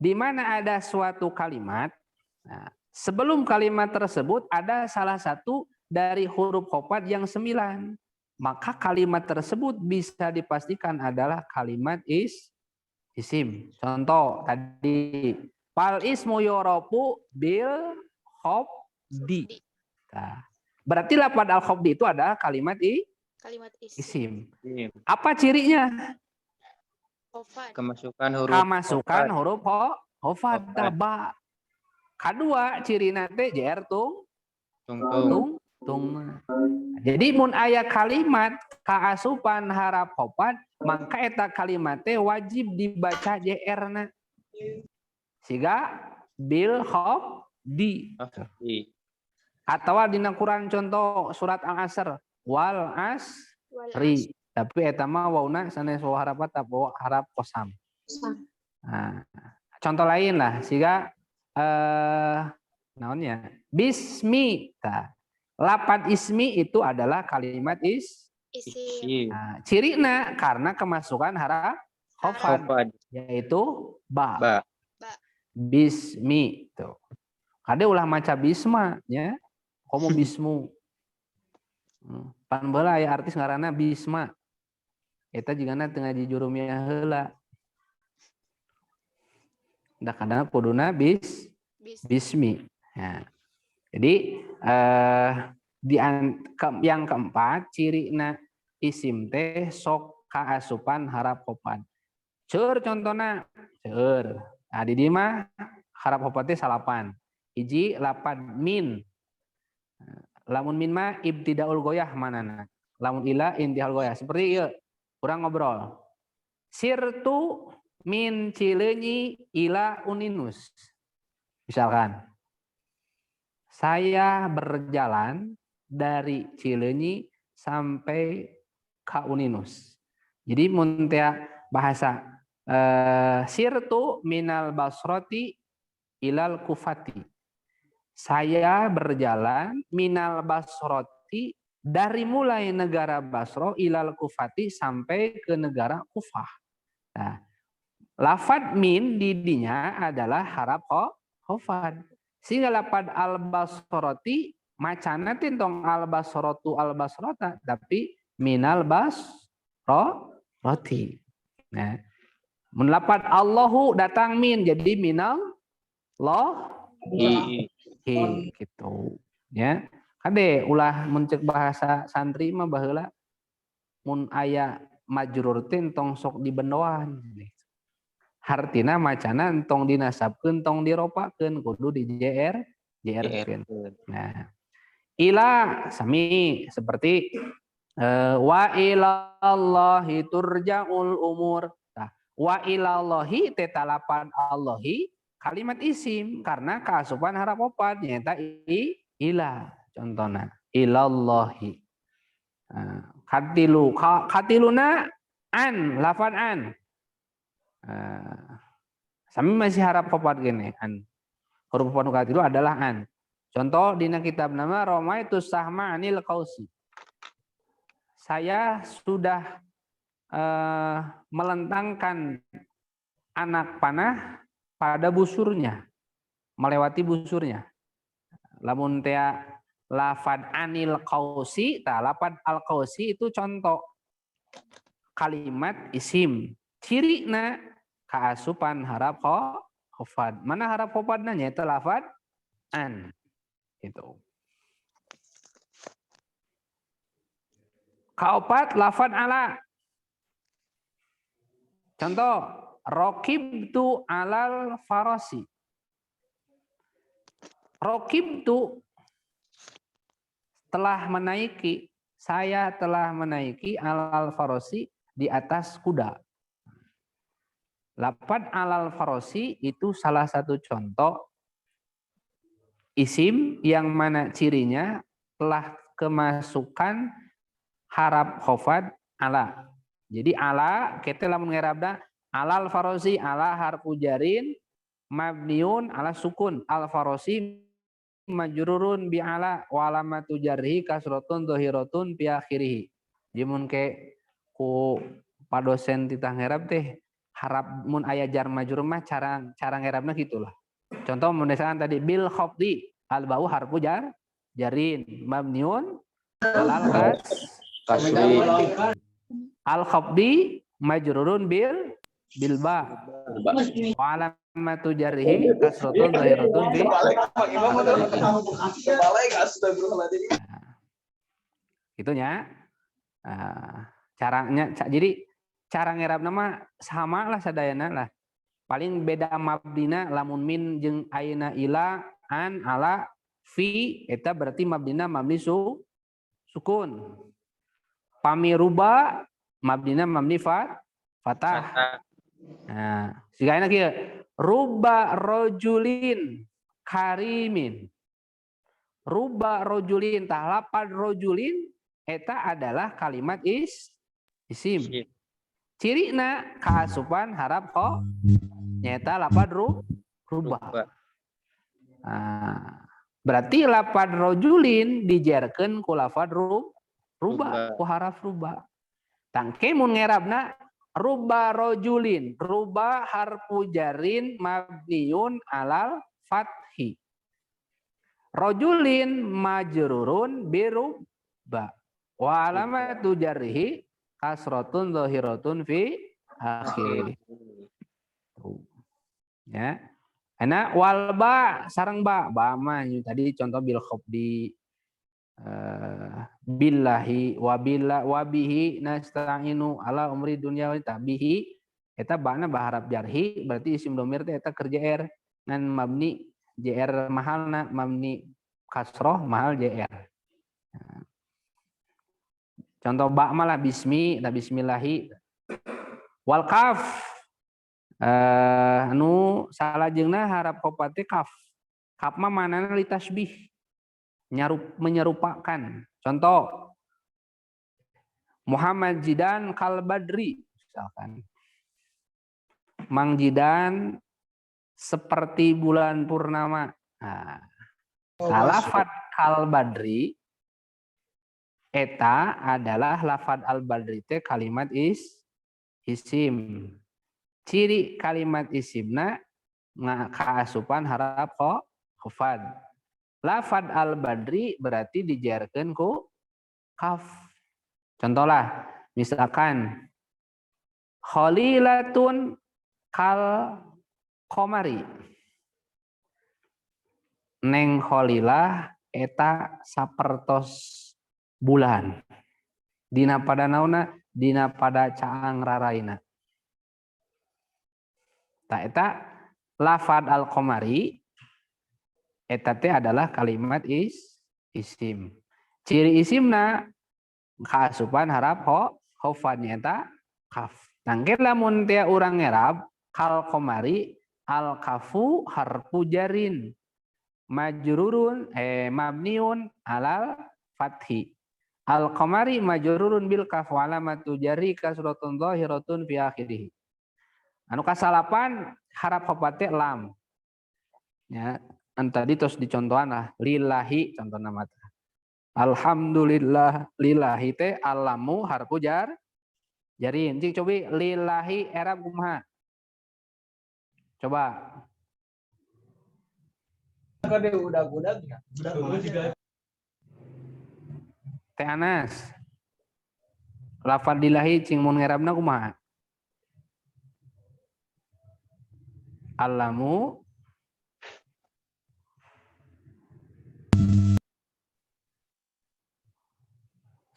di mana ada suatu kalimat, nah, sebelum kalimat tersebut ada salah satu dari huruf khafad yang 9. Maka kalimat tersebut bisa dipastikan adalah kalimat isim. Contoh tadi fal ismu yurafu bil khafdi. Nah, berarti lapad al khafdi itu adalah kalimat isim. Apa cirinya? Kemasukan huruf khafad ba. Kadua cirina teh jer tung. Jadi mun aya kalimat kaasupan harap khafad maka eta kalimat teh wajib dibaca JR-na. Siga bil khafdi. Atau dina Quran contoh surat Al-Asr wal asri. Tapi eta mah wauna sanes wa harapat atau harap qasam. Nah, contoh lain lah siga naonnya? Bismi. Nah, lapad ismi itu adalah kalimat isim. Nah, cirina karena kemasukan harap khafad yaitu ba. Bismi tuh. Kade ulah maca bisma nya. Komo bismu. Pan baheula aya artis ngaranna Bisma. Eta jigana teu ngaji jurumiah heula. Da kadang kuduna bismi. Ya. Jadi yang keempat cirina isim teh sok kaasupan harap khafad. Ceur contona, ceur. Nah di dieu mah harap khafad teh 8. Hiji lapad min. Lamun min mah ibtidaul goyah manana. Lamun ila intihal goyah. Seperti ieu. Urang ngobrol. Sirtu min Cileunyi ila Uninus. Misalkan. Saya berjalan dari Cileunyi sampai ka Uninus. Jadi mun teh bahasa sirtu minal basroti ilal kufati. Saya berjalan minal basroti dari mulai negara Basro ilal kufati sampai ke negara Kufah. Nah, lafad min di dinya adalah harap khafad. Sehingga lafad al basroti macana tintong al basrotu al basrota tapi minal basroti. Nah, mun lafad Allahu datang min jadi minal hi gitu ya. Kade ulah muncul bahasa santri mah baheula mun aya majrur teh tong sok dibendoan. Hartina macana tong dinasabkeun tong diropakeun kudu di JR-keun. Nah, ila sami seperti wa ilallahi turja'ul umur. Nah, wa ilallahi tetalapan Allahi kalimat isim karena kaasupan harap opat nyata ila contohna ilallahi. Katiluna an lafan an. Sami masih harap opat gini an. Huruf opat katilu adalah an. Contoh dina kitab nama Romaitu Sahma Anil Kausi. Saya sudah melentangkan anak panah pada busurnya, melewati busurnya. Lamun tea lafad anil kausi, lafad al kausi itu contoh kalimat isim. Cirina kaasupan harap khofad. Mana harap khofadnya? Itu lafad an. Itu. Kaopat lafad ala. Contoh, rokibtu alal farasi. Rokibtu telah menaiki, saya telah menaiki alal farasi di atas kuda. Lafad alal farasi itu salah satu contoh isim yang mana cirinya telah kemasukan harap khofad ala. Jadi ala kita lamun ngerabda alal farasi ala harfu jarin mabniun ala sukun al farasi majrurun bi ala wa alamatu jarhi kasratun dhahiratun fi akhirih. Jimun ke ku padosen titah ngerab teh harap mun aya jar majrur mah cara ngerabna gitulah. Contoh misalkan tadi bil khafdi al bau harfu jarin mabniun alal kasri al khafdi majrurun bil ba wa alamatu jarhi kasratun dhahiratun fi gitunya. Caranya jadi cara ngerab nama sama lah sadayana lah. Paling beda mabdina lamun min jeung ayeuna ila an ala fi eta berarti mabdina mabni sukun. Pamiruba mabdina mabni fatah. Nah, sigaina kieu ruba rojulin karimin. Ruba rojulin tah lapad rojulin eta adalah kalimat isim. Cirina kaasupan harap nyata lapad ruba. Nah, berarti lapad rojulin dijerkeun ku lapad ruba ku haraf ruba. Tangke mun ngerabna ruba rojulin, ruba harfu jarin mabniun alal fathi. Rojulin majrurun biruba. Wa alamatu jarhi kasratun dhahiratun fi akhir. Ya. Ana wal ba sareng ba mah tadi contoh bil khafdi billahi wa bihi nasta'inu ala umri dunya wa tabihi eta bana baharap jarhi berarti isim dhamir teh eta kerja r ngan mabni jr mahalna mabni kasroh mahal jr. Contoh ba malah bismi dan bismillahi wal kaf anu salajengna harap kopate kaf mah manana li tasbih menyerupakan. Contoh Muhammad Jidan kal badri misalkan. Mang Jidan seperti bulan purnama. Nah, lafad kal badri eta adalah lafad al badri teh kalimat isim. Ciri kalimat isimna kaasupan harap khofad. Lafad al badri berarti dijarkeun ku kaf. Contohlah misalkan khalilatun kal qamari. Neng Kholilah eta sapertos bulan. Dina pada nauna, dina pada caang raraina. Ta eta lafad al-qamari eta teh adalah kalimat isim. Ciri isimna kaasupan harap khofad nyata kaf. Nangkir lamun tia urang ngerab kal qamari al kafu harfu jarin majrurun mabniun alal fathi. Al qamari majrurun bil kaf wa alamatu jarri kasratun dhahiratun fi akhirih. Anu kasalapan harap khofad teh lam. Ya, tadi terus dicontohan lah lillahi contoh nama. Alhamdulillah lillahi teh alamu harfu jarin. Cing coba lillahi erab kumaha? Coba. Kode udah Teh Anas. Lafal lillahi cing mun ngerabna kumaha? Alamu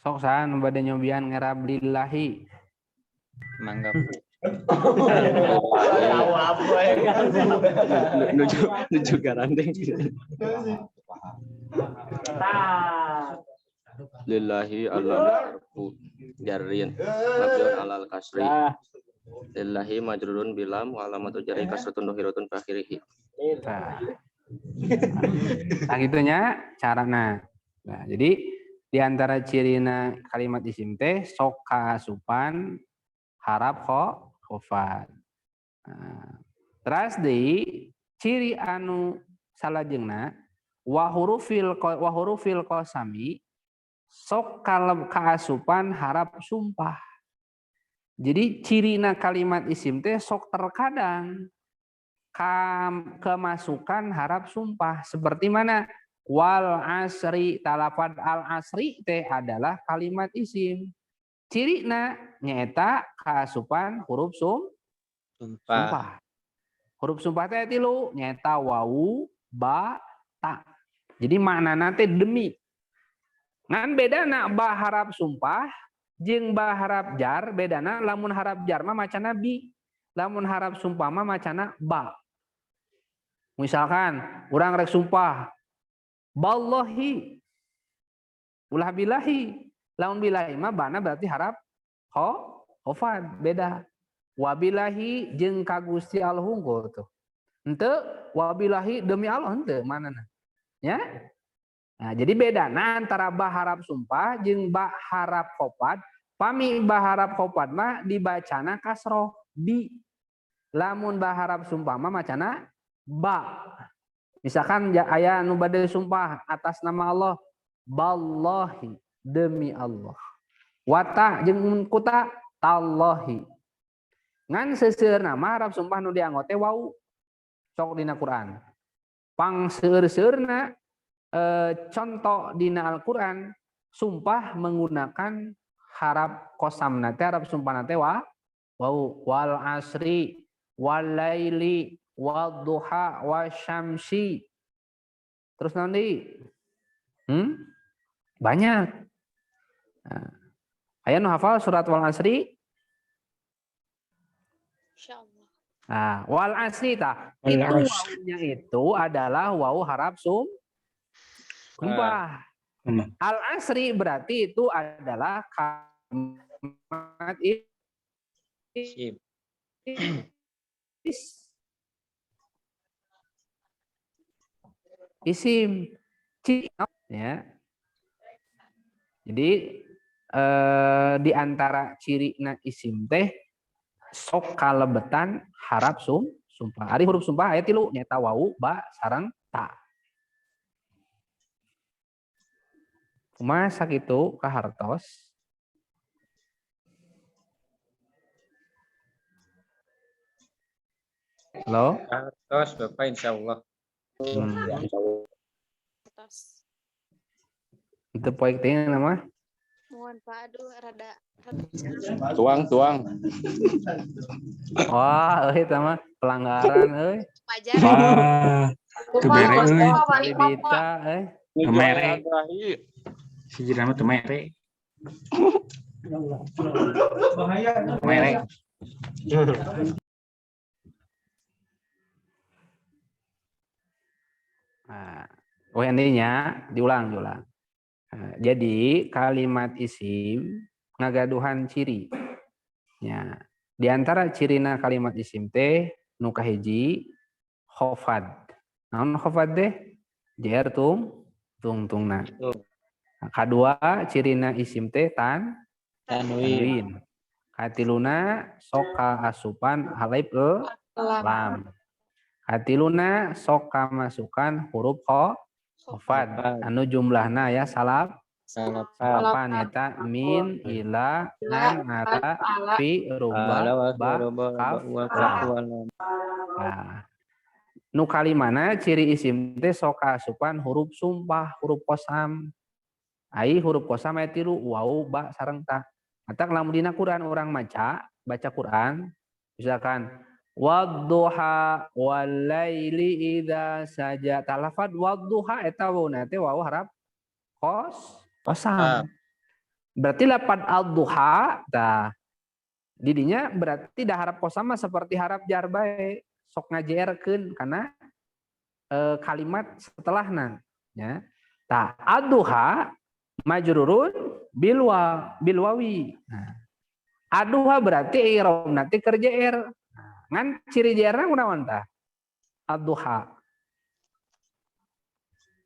sok saan bade nyobian ngerab lillahi. Mangga. Nuju garandeng. Lillahi al-harfu jarrin mabniun alal kasri. Lillahi majrurun bilam wa alamatu jarri kasratun dhahiratun fi akhirih. Nah gitunya carana. Nah, jadi di antara cirina kalimat isim teh sok kaasupan harap khofad. Nah, terus deui ciri anu salajengna wa hurufil qasami sok kaasupan harap sumpah. Jadi cirina kalimat isim teh sok terkadang kemasukan harap sumpah seperti mana? Wal asri, talafad al asri teh adalah kalimat isim. Cirina nyata kaasupan huruf sumpah. Huruf sumpah teh tilu nyata wawu, ba, ta. Jadi maknana teh demi. Ngan bedana ba harap sumpah jeung ba harap jar, bedana lamun harap jar mah macana bi. Lamun harap sumpah mah macana ba. Misalkan urang rek sumpah Ballahi, ulah bilahi, lamun bilahi mah bana berarti harap khofad beda. Wabilahi jeung ka Gusti Allah unggul tuh. Henteu wabilahi demi Allah henteu manana. Ya? Nah, jadi beda antara ba harap sumpah jeung ba harap khofad. Pami ba harap khofad mah dibacana kasroh bi. Lamun ba harap sumpah mah macana ba. Misalkan aya anu bade sumpah atas nama Allah, ballahi demi Allah. Wata jeung kuta tallahi. Ngan seuseurna mah harap sumpah nu dianggo teh wau. Sok dina Quran. Pang seueur-seueurna contoh dina Al-Qur'an sumpah menggunakan harap qasamna teh harap sumpahna teh wau wal asri wal laili wadduha wasyamsi. Terus nanti banyak. Nah, aya nu hafal surat wal asri? Insyaallah. Nah, wal asri tah. Itu wawunya itu adalah wawu harap sumpah. Al asri berarti itu adalah kalimat isim ya. Jadi di antara cirina isim teh sok kalebetan harap sumpah. Ari huruf sumpah aya tilu nyata wau, ba, sareng ta. Kumaha sakitu kahartos? Halo? Terus Bapak insyaallah. Itu poin teh nama? Mohon Pak, aduh rada Tuang. Wah, euy eta mah pelanggaran euy. pelajaran. Kemere euy. Bita Kemere. Si jirama teu mere. Bahaya. Mere. Nah, WND-nya diulang. Nah, jadi kalimat isim ngagaduhan ciri. Ya, di antara cirina kalimat isim teh nu kahiji khofad. Naon khofad teh? JR tungtungna. Nah, kedua cirina isim teh tanwin. Katiluna soka asupan alif lam. Katiluna soka masukan huruf khofad. Anu jumlahna ya salapan eta min ila an ata fi ruba ba kaf lam. Nah, nu kalimana ciri isim teh soka asupan huruf sumpah, huruf qasam. Ai huruf qasam aya tilu waw ba sareng ta. Eta lamun dina Quran orang baca Quran misalkan wadduha walaili idza saja talafat wadduha eta wawna teh waw harap qasam. Berarti lapad ad-duha tah didinya berarti dah harap qasam seperti harap jar bae sok ngajerkeun kana kalimat setelahna ya. Tah ad-duha majrurun bilwawi. Nah, ad-duha berarti i'rabna teh keur JR. Ngan ciri JR-na kunaon tah? Ad-duha.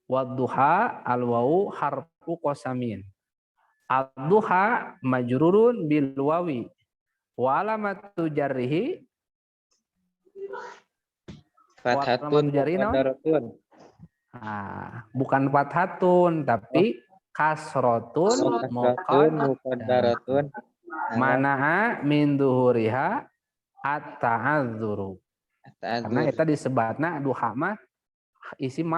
Wad-duha al-wawu harfu qasamin. Ad-duha majrurun bilwawi. Wa alamatu jarrihi fathatun muqaddaratun. Bukan fathatun tapi kasrotun muqaddaratun. Mana'a min duhuriha at-ta'adzuru. Karena eta disebatna duha mah isim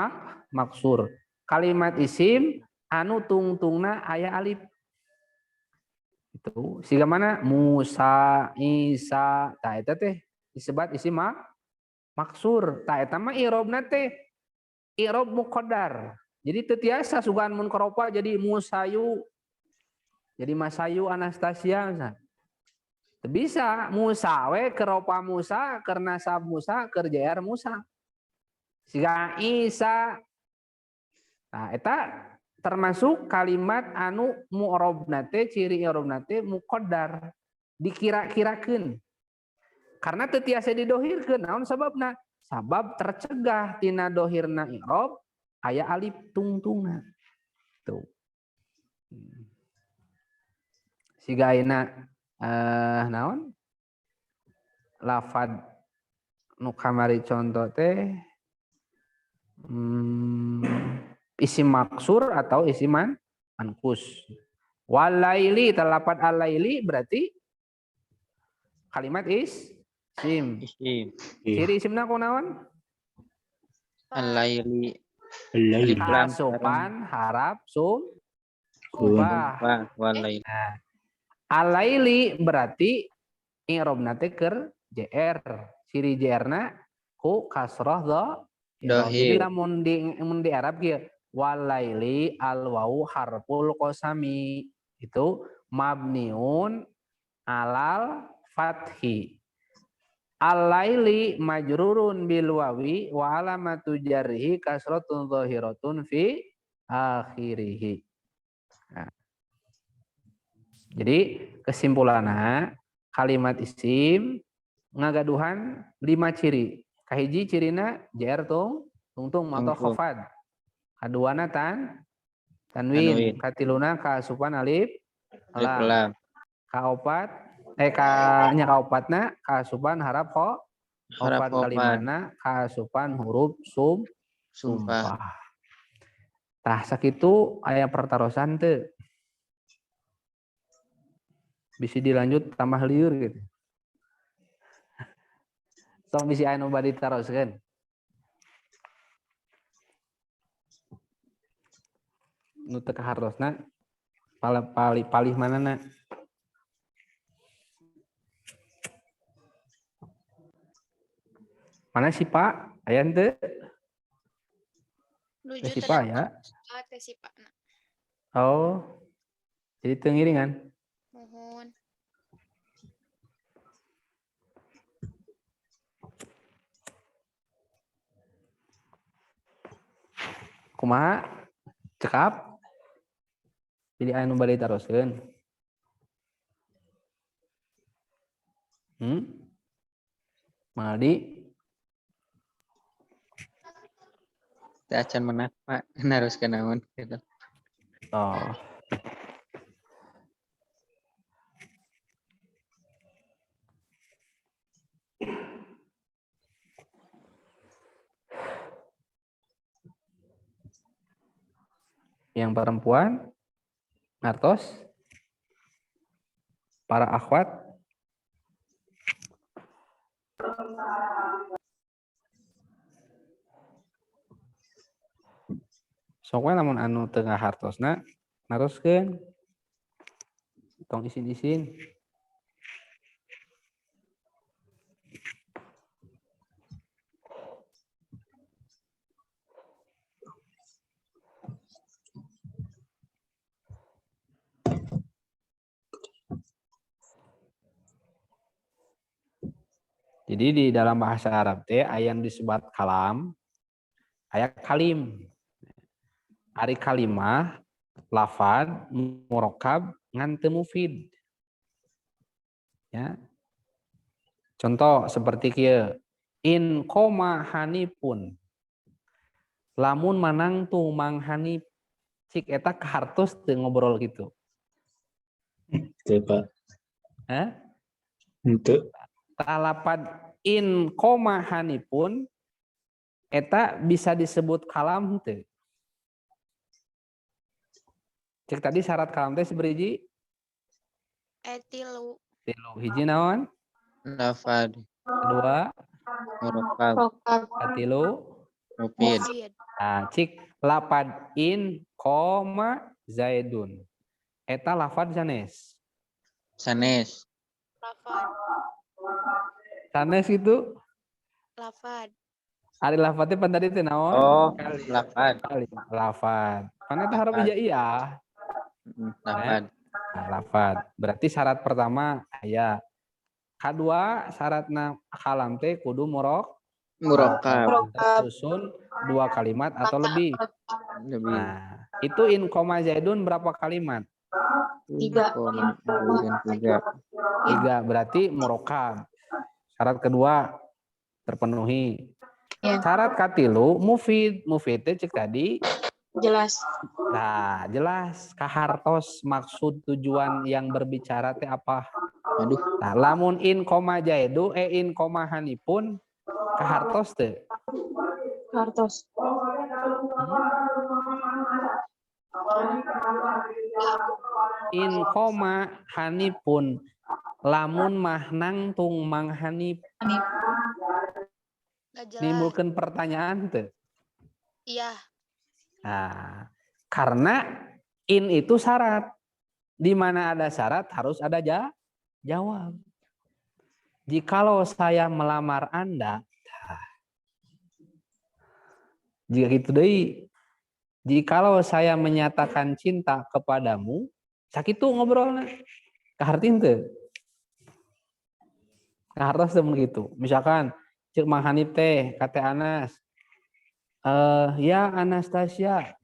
maksur. Kalimat isim anu tungtungna aya alif. Itu siga mana Musa, Isa, tah eta teh disebat isim maksur. Tah eta mah i'rabna teh i'rab muqaddar. Jadi teu tiasa sugan mun karopa jadi Musayu. Jadi Masayu Anastasia misalnya. Teu bisa Musa we karopa Musa keur nasab Musa keur JR Musa. Siga Isa. Nah eta termasuk kalimat anu mu'rabna teh ciri i'rabna teh muqaddar. Dikira-kirakeun. Karena teu tiasa didohirkeun. Naon sababna? Sabab tercegah tina dohirna i'rab aya alif tungtungna. Tuh. Siga ayeuna naon? Lafad nu kamari contoh teh isim maksur atau isim manqus. Walaili talafad alaili berarti kalimat isim. Ciri isimna kunaon? Al-laili. Kasupan harap sumpah. Walaili. Nah, al-laili berarti i'rabna teh keur JR. Ciri JR-na ku kasrah dhahir. Jadi lamun di Arab kieu walaili al-wawu harful qasami. Itu mabniun alal fathi. Al-laili majrurun bil wawi wa alamatu jarrihi kasratun dhahiratun fi akhirih. Nah. Jadi kesimpulanna kalimat isim ngagaduhan 5 ciri. Kahiji cirina JR tungtung atau khafad. Kaduana tanwin. Katiluna kaasupan alif lam. Kaopat kaopatna kaasupan harap khafad kalimana kaasupan huruf sumpah. Tah sakitu aya pertarosan teu. Bisa dilanjut tambah liur gitu. Sok bisi aya nu bade ditaroskeun. Nu teu kaharosna palih manana? Mana sih Pak? Aya henteu? Nuju Tesipa ya. tesipa. Oh. Jadi tengiringan. Mohon. Kumaha? Cekap? Pilih anu bari taroskeun. Maldi? Teh acan menak Pak, naruskeun naon gitu. Oh. Yang perempuan, ngartos, para akhwat, sok we lamun anu teu ngahartosna naroskeun. Tong isin-isin. Jadi di dalam bahasa Arab teh aya yang disebut kalam, aya kalim. Ari kalimah, lafad, murakkab, ngan teu mufid. Ya. Contoh seperti kieu. In koma hanipun. Lamun manang tu mang hanip. Cik eta kahartos teu ngobrol gitu. Teu, Pak. Hah? Henteu. Talapad in koma hanipun eta bisa disebut kalam henteu. Cek tadi syarat kalam teh seberiji? Tilu. Tilu. Hiji naon? Lafad, Kedua? murakkab, Katilu? mufid. Nah, cik lapad in koma zaidun. Eta lafad sanes. Sanes, Lafad. Sanes itu Lafad. ari lafadnya pan tadi teh naon? oh lafad, Lafad. Pan eta hareup hijaiyah. lafad. Nah, lafad. Berarti syarat pertama aya. Kedua syaratna kalam teh kudu Murakkab, susun 2 kalimat atau lebih. lebih. Nah, itu in koma zaidun berapa kalimat? 3. 3, berarti murakkab. Syarat kedua terpenuhi. Syarat katilu mufid. Mufid teh cek tadi Jelas. nah, jelas kahartos maksud tujuan yang berbicara teh apa? Aduh, Nah, lamun in koma jaidu in koma hanipun kahartos teu? Kartos. In koma hanipun lamun mahnang tung mang hanip Gak jelas. nimbulkeun pertanyaan teu? Iya. Nah, karena in itu syarat. Di mana ada syarat harus ada jawab. Jikalau saya melamar Anda, jika gitu deui. Jikalau saya menyatakan cinta kepadamu, sakitu ngobrolna. Kahartin teu? Kahartos teu begitu. Misalkan cek Mang Hanif teh kate Anas, ya Anastasia,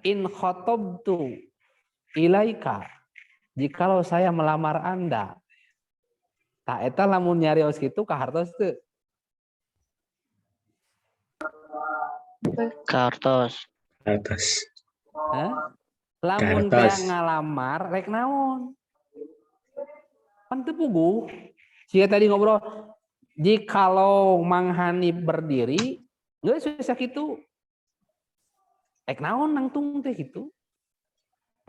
in khotobtu ilaika, jikalau saya melamar Anda, tak eta lamun nyarios kitu kahartos teu? Kartos. Atas. Hah? Lamun Kartos. bea ngalamar rek naon? Pan teu puguh. Sia tadi ngobrol, jikalau Mang Hanif berdiri, geus susah kitu. Rek naon nangtung teh kitu.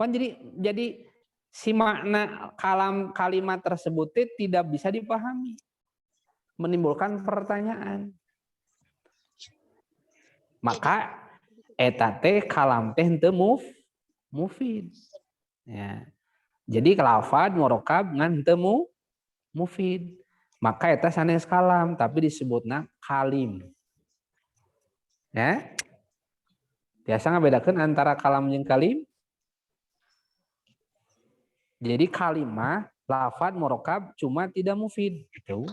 Pan jadi si makna kalimat tersebut tidak bisa dipahami. Menimbulkan pertanyaan. Maka eta teh kalam teh henteu mufid. Ya. Jadi lafad murakkab ngan henteu mufid. Maka eta sanes kalam tapi disebutna kalim. Ya. Biasa ngabedakeun antara kalam jeung kalim. Jadi kalimah, lafad, murokab cuma tidak mufid. Gitu.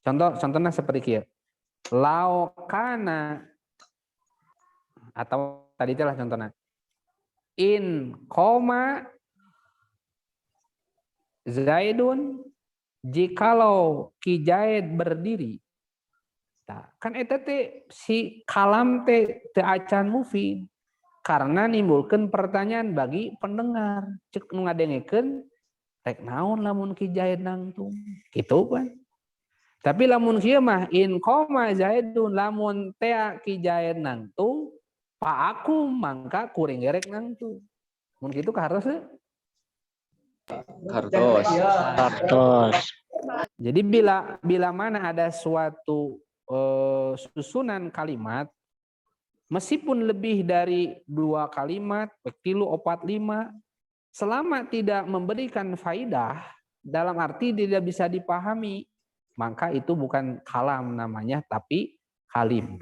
Contohnya seperti kia. Laukana atau tadi itulah contohnya. In koma Zaidun, jikalau Ki Zaid berdiri. Nah, kan eta teh si kalam teh teu acan mufid karena nimbulkeun pertanyaan bagi pendengar. Ceuk nu ngadengekeun rek naon lamun Ki Zaid nangtung. Kitu kan. Tapi lamun kieu mah in koma Zaidun, lamun teh Ki Zaid nangtung, pa aku mangka kuring gerek nangtung. Mun kitu kaharosna Kartos. Kartos. Jadi bila mana ada suatu susunan kalimat, meskipun lebih dari 2 kalimat, 3, 4, 5, selama tidak memberikan faidah, dalam arti tidak bisa dipahami, maka itu bukan kalam namanya, tapi kalim.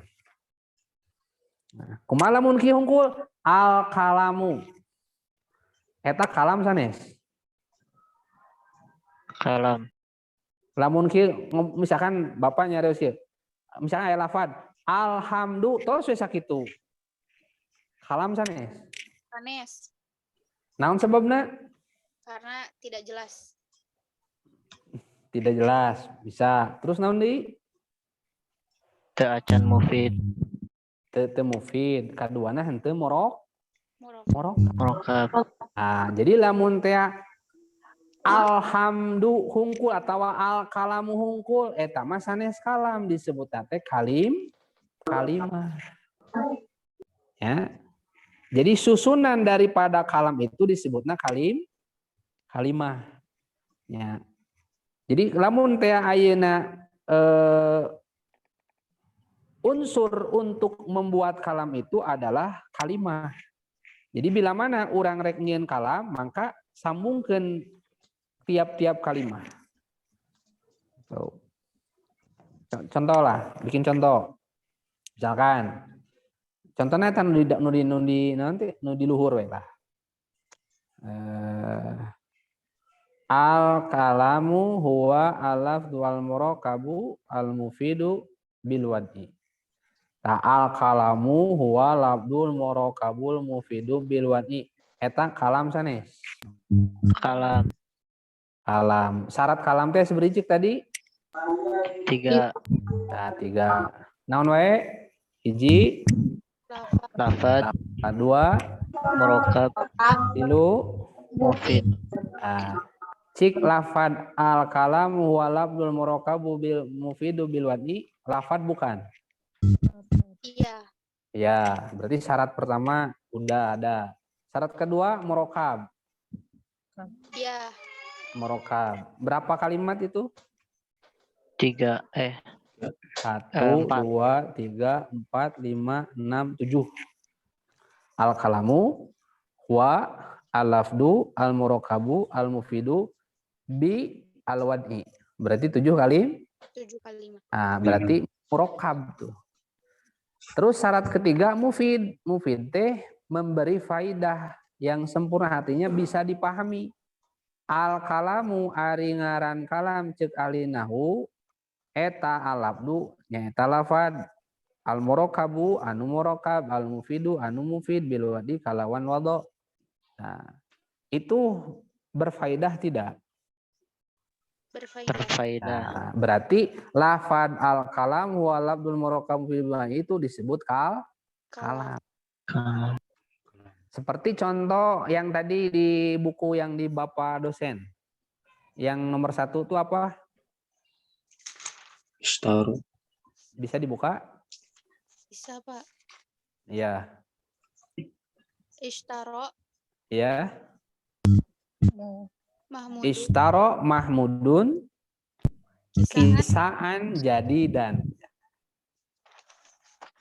Nah, kumaha lamun kieu hungkul al kalamu. Eta kalam sanes. Kalam. Lamun kieu misalkan Bapak nyarios kieu. Misalkan aya lafad alhamdu tos we sakitu. Kalam sanes. Sanes. Naon sebabna? Karena tidak jelas. Tidak jelas. Bisa. Terus naon deui? Teu acan mufid. Teu mufid. Kaduana henteu morok. Murokab. Nah, jadi lamun teh alhamdu hungkul atau al kalamu hungkul eta mah sanes kalam disebut teh kalimah. Ya. Jadi susunan daripada kalam itu disebutna kalimah. Ya. Jadi lamun teh ayeuna unsur untuk membuat kalam itu adalah kalimah. Jadi bila mana urang rek nyieun kalam, maka sambungkeun tiap-tiap kalimat. So, contoh lah, bikin contoh. Misalkan, contohnya kan nu di luhur we lah. Al kalamu huwa alaf wal murakabu al mufidu bil wadi. Al kalamu huwa labdul murakabul mufidu bil wadi. Eta kalam sanes. Kalam. Kalam. Syarat kalam teh sebericik tadi? 3. Nah, 3. Naon wae? Hiji. Lafad. 2. Murokab. 3. Mufid. Nah, cik lafad al kalam huwa labdul murakabu bil mufidu bil wadi. Lafad bukan? Iya. Ya, berarti syarat pertama udah ada. Syarat kedua murokab. Iya. Murokab. Berapa kalimat itu? 3. 1, 4. 2, 3, 4, 5, 6, 7. Al kalamu wa al lafdu al murakabu al mufidu bi al wadi. Berarti 7 kali? 7 kalimat. Nah, berarti murokab tuh. Terus syarat ketiga mufid. Mufid teh memberi faidah yang sempurna, artinya bisa dipahami. Al kalamu ari ngaran kalam ceuk ahli nahwu eta al lafdu nyaeta lafad, al murakabu anu murakab, al mufidu anu mufid bil wadi kalawan wado. Nah, itu berfaedah tidak? Berfaedah. Nah, berarti lafad al kalam wa labdul murakab bil wadi itu disebut kalam. Seperti contoh yang tadi di buku yang di Bapak dosen. Yang nomor 1 itu apa? Istaro. Bisa dibuka? Bisa, Pak. Iya. Ishtaro Iya. Mahmud. Ishtaro Mahmudun kisaan jadi dan.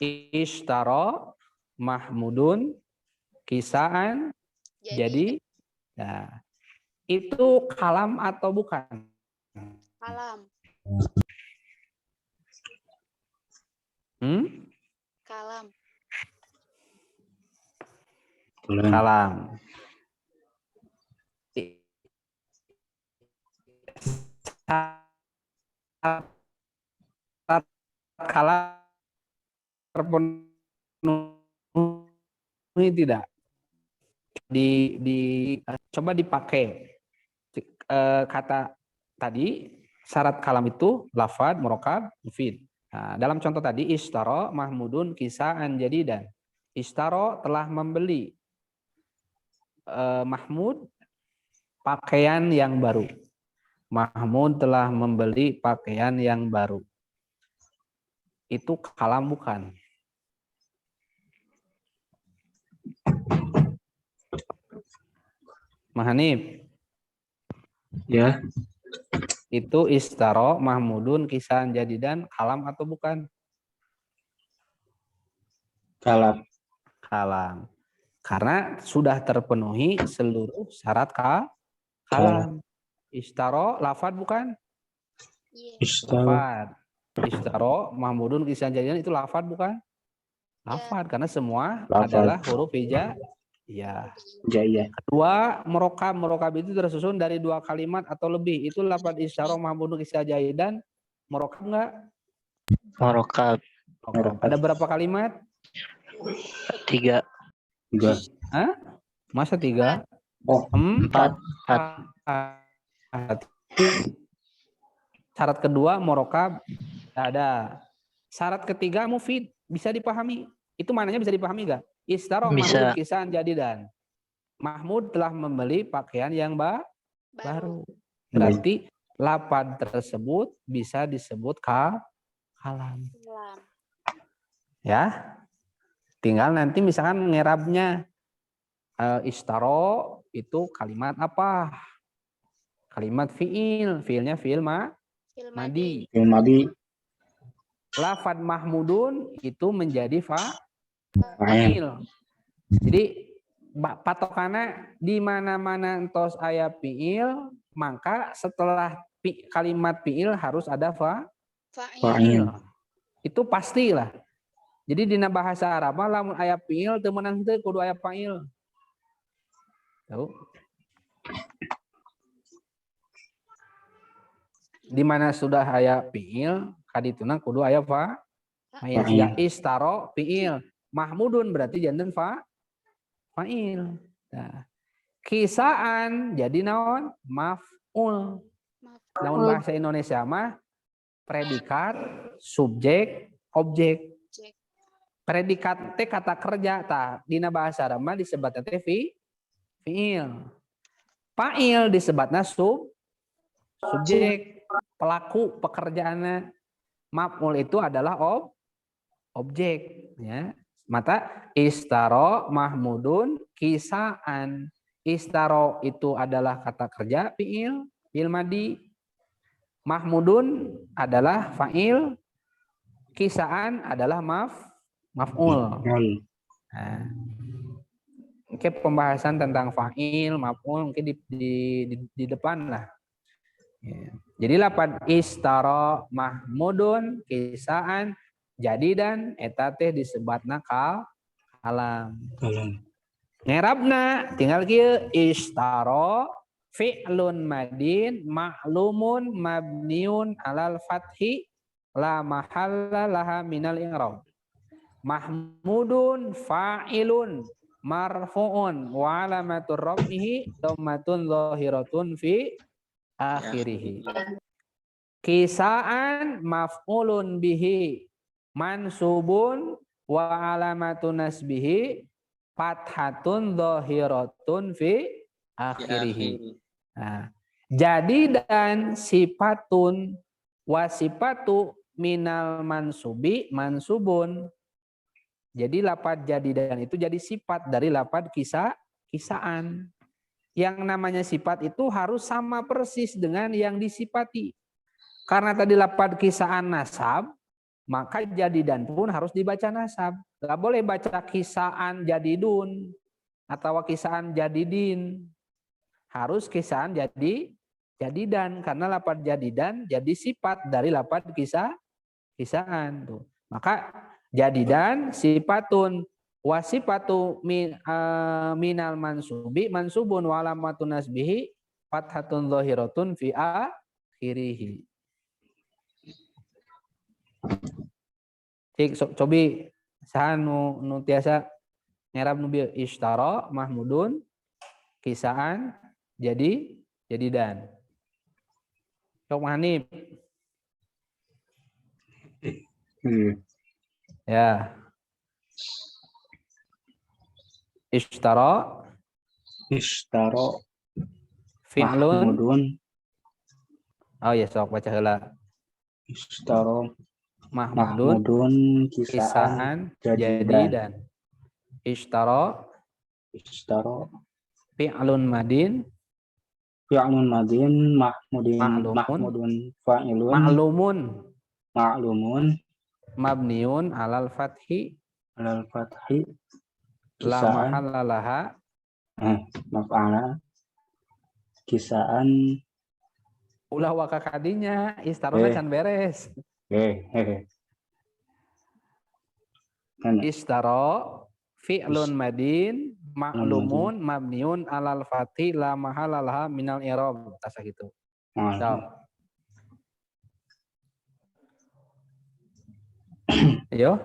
Ishtaro Mahmudun kisaan jadi. Nah, itu kalam atau bukan? Kalam. Kalam. Kalam. Syarat kalam terpenuhi tidak? Coba dipakai kata tadi, syarat kalam itu lafad, murokab, mufid. Nah, dalam contoh tadi, ishtaro mahmudun kisaan jadidan. Ishtaro telah membeli Mahmud pakaian yang baru. Mahmud telah membeli pakaian yang baru. Itu kalam bukan? Mahanif. Ya. Itu istaro mahmudun kisahan jadidan kalam atau bukan? Kalam. Kalam. Karena sudah terpenuhi seluruh syarat kalam. Istaro lafad bukan? Lafad. Istaro mahmudun kisahan jadidan itu lafad bukan? Lafad karena semua adalah huruf hija. Ya. Kedua, merokab itu tersusun dari 2 kalimat atau lebih. Itu lafad isyarah mahmudun kisah jahidan. Merokab enggak? Merokab. Ada berapa kalimat? 3. Hah? Masa 3? Oh, 4. Syarat kedua merokab ada. Syarat ketiga mufid, bisa dipahami. Itu maknanya bisa dipahami enggak? Istaro mahmud kisahan jadidan. Mahmud telah membeli pakaian yang baru. Berarti lafad tersebut bisa disebut kalam. Ya. Tinggal nanti misalkan ngerabnya istaro itu kalimat apa? Kalimat fiil. Fiilnya fiil madi. Fiil madi. Lafad mahmudun itu menjadi fa'il. Jadi patokannya di mana-mana entos aya fiil, maka setelah kalimat fiil harus ada fa'il. Itu pastilah. Jadi di bahasa Arab lamun aya fiil teu meunang teu kudu aya fa'il. Tahu? Di mana sudah aya fiil, kadituna kudu aya fa'il. Ya istaro fiil. Mahmudun berarti janten fa'il. Nah, kisaan jadi naon? Maf'ul. Naon bahasa Indonesia mah predikat, subjek, objek. Predikat teh kata kerja tah dina bahasa Arab mah disebutna teh fiil. Fa'il disebutna subjek, pelaku pekerjaannya. Maf'ul itu adalah objek, ya. Mata istaro mahmudun kisaan. Istaro itu adalah kata kerja fiil madi. Mahmudun adalah fa'il. Kisaan adalah maf'ul. Nah, oke, pembahasan tentang fa'il, maf'ul mungkin di depan lah. Ya. Jadi lafaz istaro mahmudun kisaan jadidan eta teh disebutna kalam. Ngerabna tinggal kieu istaro fi'lun madin ma'lumun mabniun alal fathi la mahalla laha minal i'rab. Mahmudun fa'ilun marfu'un wa alamatur raf'ihi dhammatun dhahiratun fi akhirih. Kisaan maf'ulun bihi mansubun wa alamatun nasbihi fathatun dhahiratun fi akhirih. Nah, jadi dan sifatun wa sifatu minal mansubi mansubun. Jadi lafaz jadi dan itu jadi sifat dari lafaz kisaan. Yang namanya sifat itu harus sama persis dengan yang disifati. Karena tadi lafaz kisaan nasab, maka jadidan pun harus dibaca nasab. Gak boleh baca kisaan jadidun atau kisaan jadidin. Harus kisaan jadidan karena lafaz jadidan jadi sifat dari lafaz kisaan tuh. Maka Jadidan sifatun wasifatu minal mansubi mansubun wa alamatun nasbihi fathatun zahiratun fi akhirih. Cik cobi saha nu tiasa ngerab nu bieu ishtara mahmudun kisaan jadidan. Sok Hanif. Ya. Ishtara fi'lun mahmudun oh ya sok baca heula. ishtara Mahmudun kisaan jadidan. Ishtara fi'lun madin fi'lun madin mahmudun fa'ilun ma'lumun mabniun alal fathi la mahalla laha maf'ala kisaan ulah waka kadinya istarona can beres. Istara fi'lun madin ma'lumun mabniun alal fathi la mahalla laha minal i'rab tasa gitu. Ayo.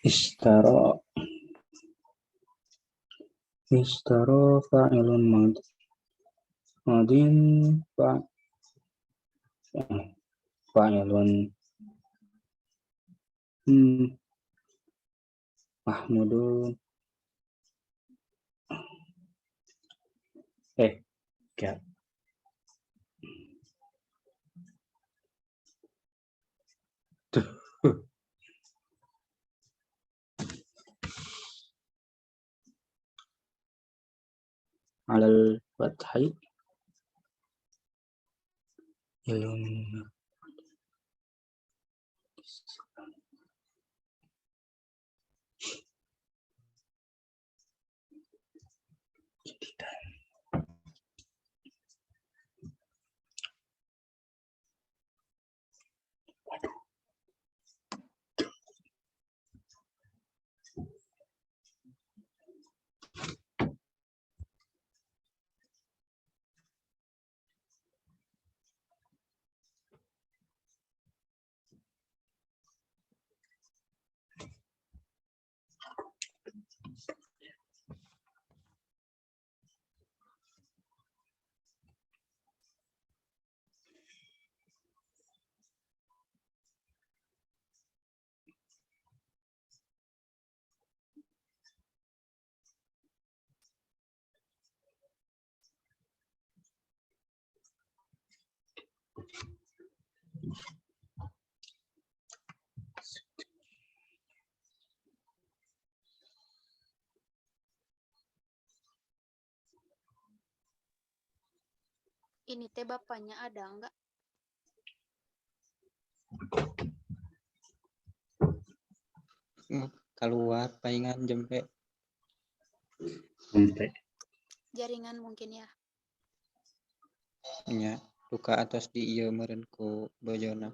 Ishtara fa'ilun madin fa'ilun mahmudun gak alal fathi ilun Ini teh bapaknya ada enggak? Keluar palingan jempe. Jaringan mungkin ya. Nya, luka atas di ieu meureun ku bojona.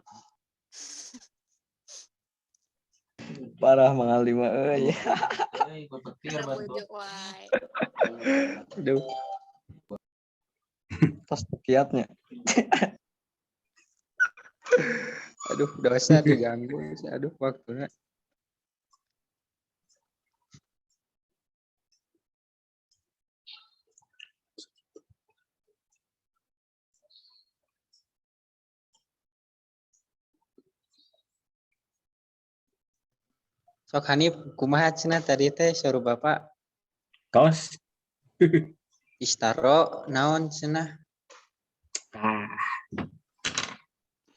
Parah mangal lima euy. Bojo wae. Aduh. Pas kiatnya. Aduh, dosa diganggu. Aduh, waktunya. Sok Hanif, kumaha cenah tadi teh suruh Bapak? Tos. Istaro naon cenah?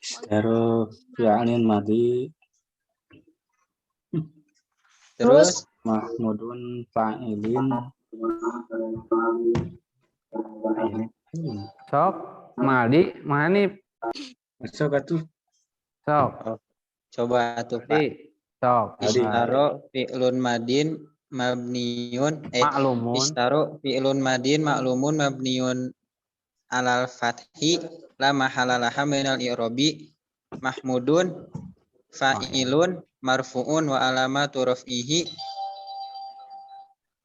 Istaro fi'lin madi Terus mahmudun fa'ilin Sok Maldi Manip masuk atuh sok coba tuh Pak. Di sok Istaro fi'lun madin mabniun maklumun istaro fi'lun madin maklumun mabniun alal fathi la mahalla laha minal i'rabi mahmudun fa'ilun marfu'un wa alamatu raf'ihi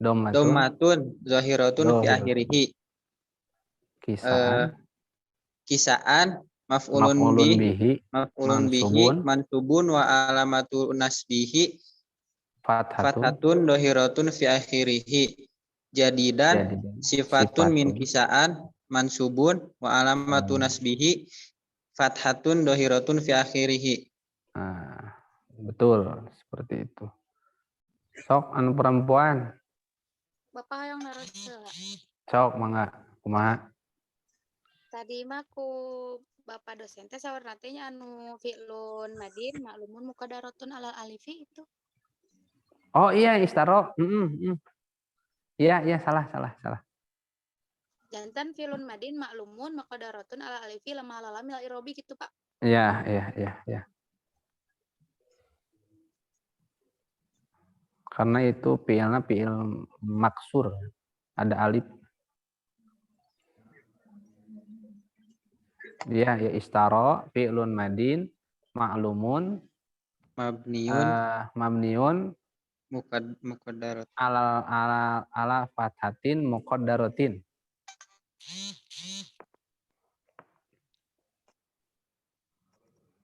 dommatun zahiratun fi akhirih. Kisaan maf'ulun bihi mansubun wa alamatu nasbihi fathatun zahiratun fi akhirih. Jadidan sifatun min kisaan mansubun wa alamatu nasbihi fathatun zahiratun fi akhirih. Betul, seperti itu. Sok anu perempuan. Bapak yang narasela. Sok mangga kumaha? Tadi mah ku Bapak dosen teh sawarna teh anu fi'lun madin maklumun muqaddaratun alal alifi itu. Oh iya istaro. Iya salah. Jantan fi'lun madin maklumun muqaddaratun alal alifi lamma lamil irobi gitu, Pak. Iya. Karena itu fi'ilnya fi'il maksur. Ada alif. Ya istaro fi'lun madin ma'lumun mabniun Muqaddarat ala fathatin muqaddaratin.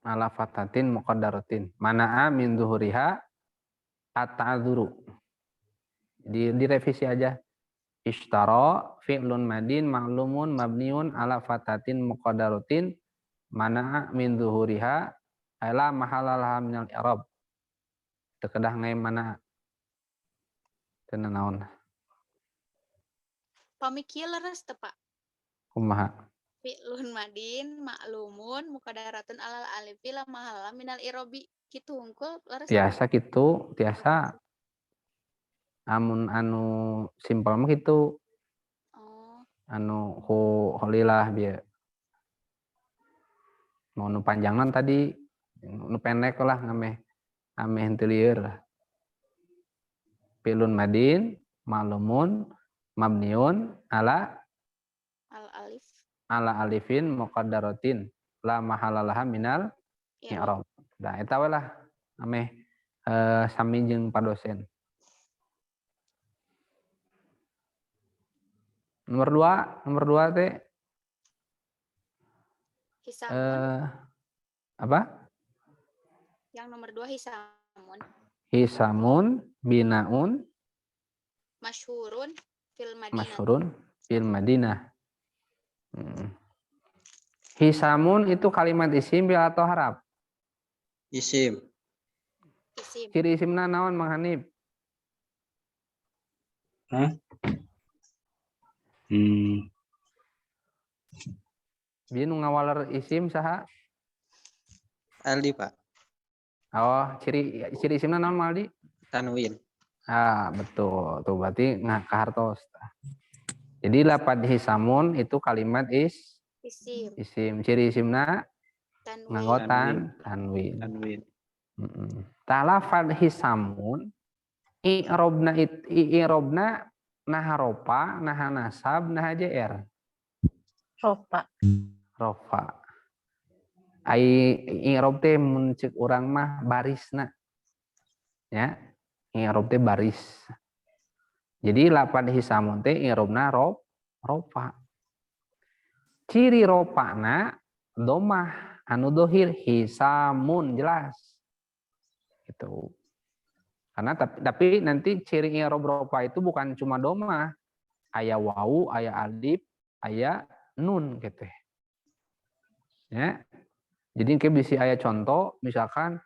Ala fathatin muqaddaratin. Mana'a min zuhuriha at-ta'dzuru. Direvisi aja. Ishtara fi'lun madin ma'lumun mabniun ala fathatin muqaddaratin mana'a min zuhuriha ala mahalalah minal i'rab. Tekedah ngai mana teu naon. Pamikir leres teu, Pak. Kumaha? Fi'lun madin maklumun muqaddaratun alal alifi lamma minal irobi kitu hungkul leres. Tiasa kitu, tiasa. Amun anu simpel mah kitu. Anu holilah bieu. Mau nu panjangan tadi, nu pendek lah ngameh henteu lieur lah. Fi'lun madin ma'lumun mabniun ala alifin muqaddaratin la mahalalah minal i'rab. Da eta we lah ameh sami jeung padosen. Nomor 2 teh hisamun. Apa? Yang nomor 2 hisamun. Hisamun binaun masyhurun fil Madinah. Hisamun itu kalimat isim atau harap? Isim. Ciri isimna naon Mang Hanif? Bieu nu ngawaler isim saha? Aldi, Pak. Oh, ciri isimna naon Maldi? Tanwin. Betul. Tuh berarti kahartos. Jadi lapad hisamun itu kalimat isim. Ciri isimna nganggotan tanwin. Tah lafad hisamun i'robna naha ropa, naha nasab, naha jr. Rofa. I'rob teh mun ceuk urang mah barisna. Ya. I'rob teh baris. Jadi lapad hisamun teh i'robna rofa. Ciri ropana domah anu dohir hisamun jelas. Gitu. Karena tapi nanti ciri i'rob rofa itu bukan cuma domah. Aya wawu, aya alif, aya nun gitu. Ya. Jadi kayak bisa aya contoh misalkan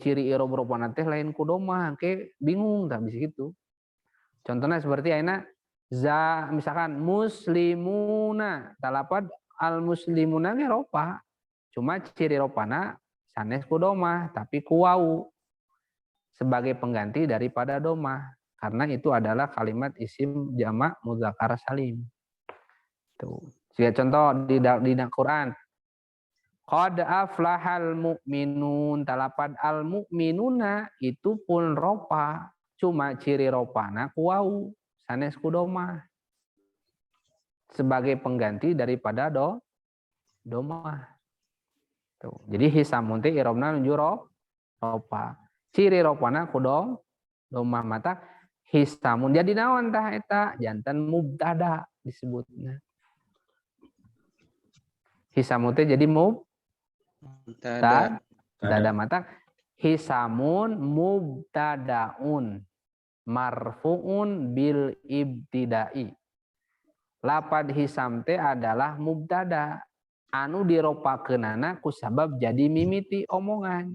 ciri i'rob ropana teh lain ku domah, kayak bingung tah bisa gitu. Contohnya seperti ayeuna misalkan muslimuna, talapad al muslimuna ge ropa. Cuma ciri ropana sanes ku domah tapi ku wawu sebagai pengganti daripada domah karena itu adalah kalimat isim jamak mudzakkar salim. Tuh. Sebagai contoh di Quran qad aflahal mu'minun, talapad al mu'minuna itu pun ropa, cuma ciri ropana ku wawu sanes ku domah sebagai pengganti daripada domah. Tuh. Jadi hisamun teh irobna nuju ropa. Ciri ropana ku domah mata hisamun jadi naon tah eta jantan mubtada disebutna. Hisamun teh jadi Tada. mubtada mata hisamun mubtadaun marfuun bil ibtidai. Lapad hisam teh adalah mubtada anu diropakeunana ku sabab jadi mimiti omongan.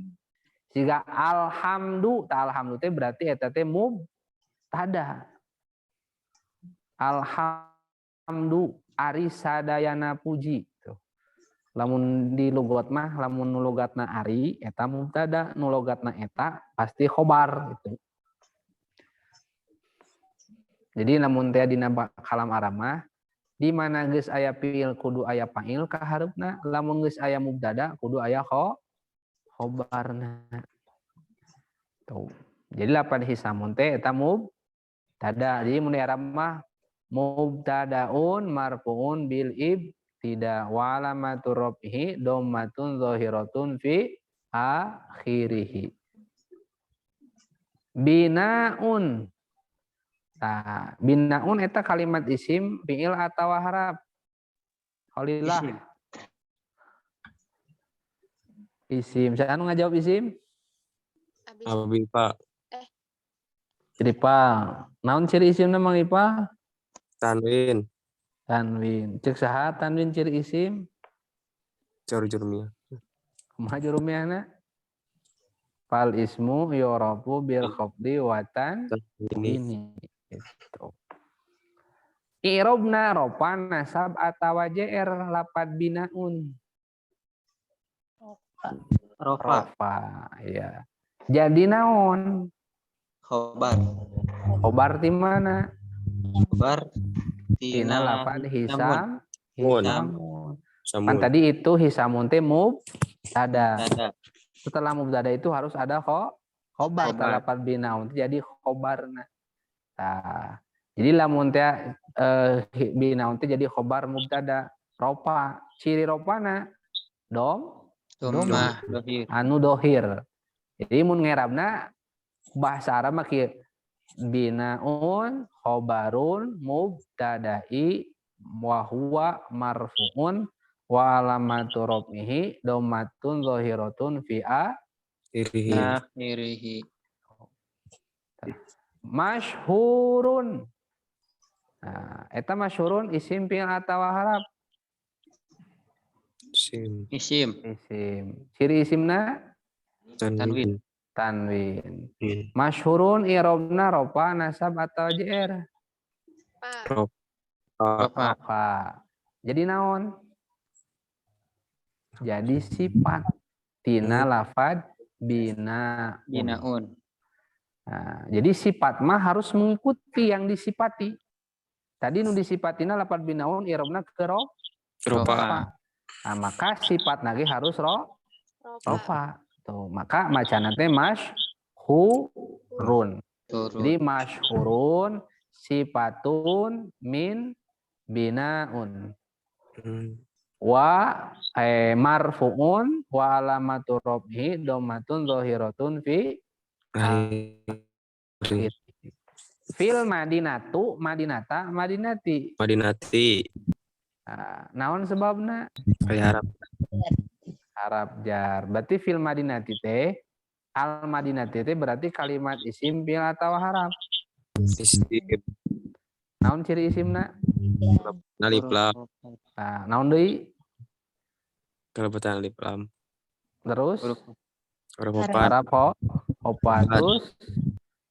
Jika alhamdu teh berarti eta teh mubtada. Alhamdu ari sadayana puji. Lamun di logat mah lamun nu logatna ari eta mubtada, nu logatna eta pasti khobar gitu. Jadi lamun teh dina kalam Arab mah di mana geus aya fiil kudu aya fa'il ka harupna, lamun geus aya mubtada kudu aya khobarna. Tuh. Jadi lapan hisamun teh eta mubtada. Jadi mun di Arab mah mubtadaun marfuun bil ibtida wa alamatu rafihi dhammatun zahiratun fi akhirih. Binaun. Nah, binaun eta kalimat isim fiil atawa harap. Khalillah. Isim. Saya anu ngajawab isim? Abi Pak. Ciri Pak. Naon ciri isimna Mang Ipa? Tanwin. Tanwin. Cek saha tanwin ciri isim? Jurumiyah. Kumaha jurumiyahna? Fal ismu yurafu bil khafdi watan ini. Gitu. I'robna ropa nasab atawa jr lapad binaun. Ropa. Ya. Jadi naon? Khobar. Khobar di mana? Khobar Tina lapad hisam. Hisamun. Kan tadi itu hisamun teh mubtada. Setelah mubtada itu harus ada khobar lapad binaun. Jadi khobarna. Nah, jadi lamun teh binaun teh jadi khobar mubtada. Ropa. Ciri ropana domah anu dohir. Jadi mun ngerabna bahasa Arab mah kieu binaun khobarun mubtada'i wa huwa marfuun wa alamatu rafihi dhammatun zahiratun fi akhirih. Masyhurun. Nah, eta masyhurun isim fi'il atawa harap? Isim. Ciri isimna? Tanwin. Masyhurun i'robna ropa nasab atau jr? Ropa. Jadi naon? Jadi sifat tina lafad binaun. Nah, jadi sifat mah harus mengikuti yang disifati. Tadi nu disipatina lafad binaun i'robna ke ropa. Nah, maka sifat lagi harus ropa. Tuh, maka macana teh masyhurun. Jadi masyhurun sifatun min binaun. Wa marfuun wa alamatu rafihi dhammatun zahiratun fi fil madinata madinati. Nah, naon sebabna? Harap jar. Berarti fil madinati teh al madinati teh berarti kalimat isim fi'il atau harap? Isim. Naon ciri isimna? Alif lam. Nah, naon deui? Kelebatan alif lam. Terus Harap opat. Terus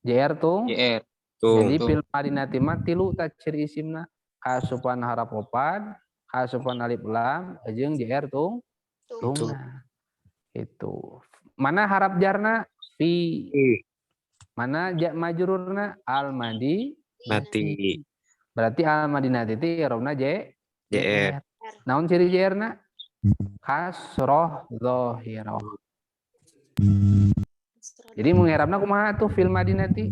jr tung. Jadi fil madinati mah tilu ta ciri isimna. Kasupan harap opat, kasupan alif lam, jeung jr tung. Tungna. Itu. Mana harap jarna? Fi. Mana majrurna? Al madinati. Berarti al madinati itu i'robna jr. Naon ciri jr-na? Kasroh dhahirah. Jadi mun i'rabna kumaha tuh fil madinati?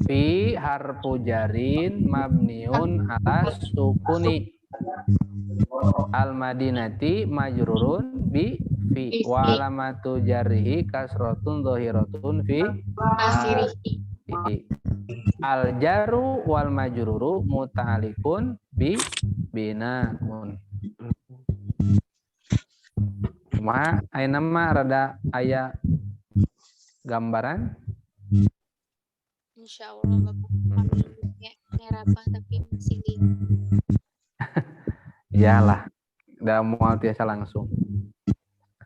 Fi harfu jarin mabniun atas sukuni. Al Madinati majrurun bi fi wa alamatu jarrihi kasratun dhahiratun fi akhirih. Al jaru wal majruru muta'alliqun bi binaun. Cuma aya nama rada aya gambaran. Insya Allah Bapak kami nerapah tapi masih di Iyalah, udah mau tiasa langsung.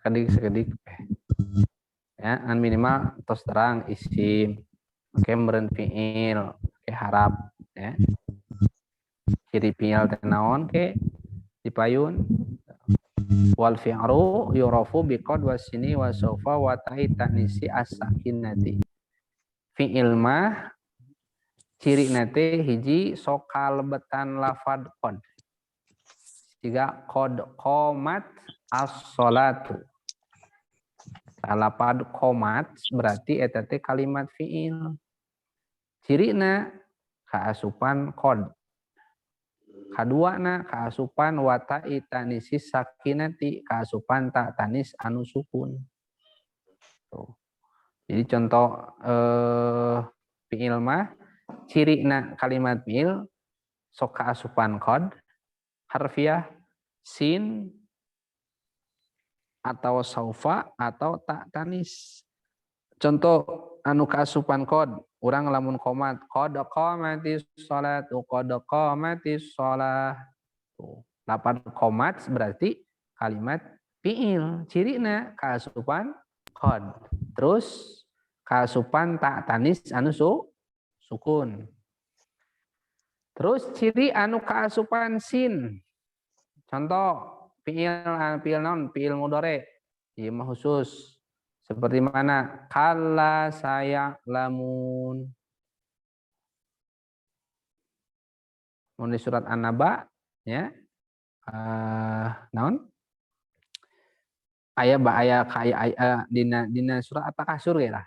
Sekedik. Ya, an minimal tos terang isim, oke meureun fiil, oke harap, ya. Ciri fiil teh naon ke dipayun. Wal fi'ru yurafu biqad wasini wa sawfa wa ta'i ta'nisi as-sakinati. Fi'il mah ciri nate hiji sok kalebetan lafad qad. Tiga qad qomat as-sholatu. Lafad qomat berarti eta teh kalimat fi'il. Cirina kaasupan qad. Kaduana kaasupan wata itanisi sakinati, kaasupan tak tanis anu sukun. Tuh. Jadi contoh fi'il mah cirina kalimat fi'il sok kaasupan qad harfiah sin atau saufa atau tak tanis. Contoh anu kaasupan qad, urang lamun qomat qad qamatis sholatu qad qamatis shalah. Tuh, lapan qomat berarti kalimat fi'il. Cirina kaasupan qad. Terus kaasupan tak tanis anu sukun. Terus ciri anu kaasupan sin. Contoh fi'il naon? Fi'il mudhari. Ieu mah khusus. Seperti mana? Kalla saya'lamun. Mun di surat An-Naba ya. Naon? Aya dina surat At-Takasur ge lah.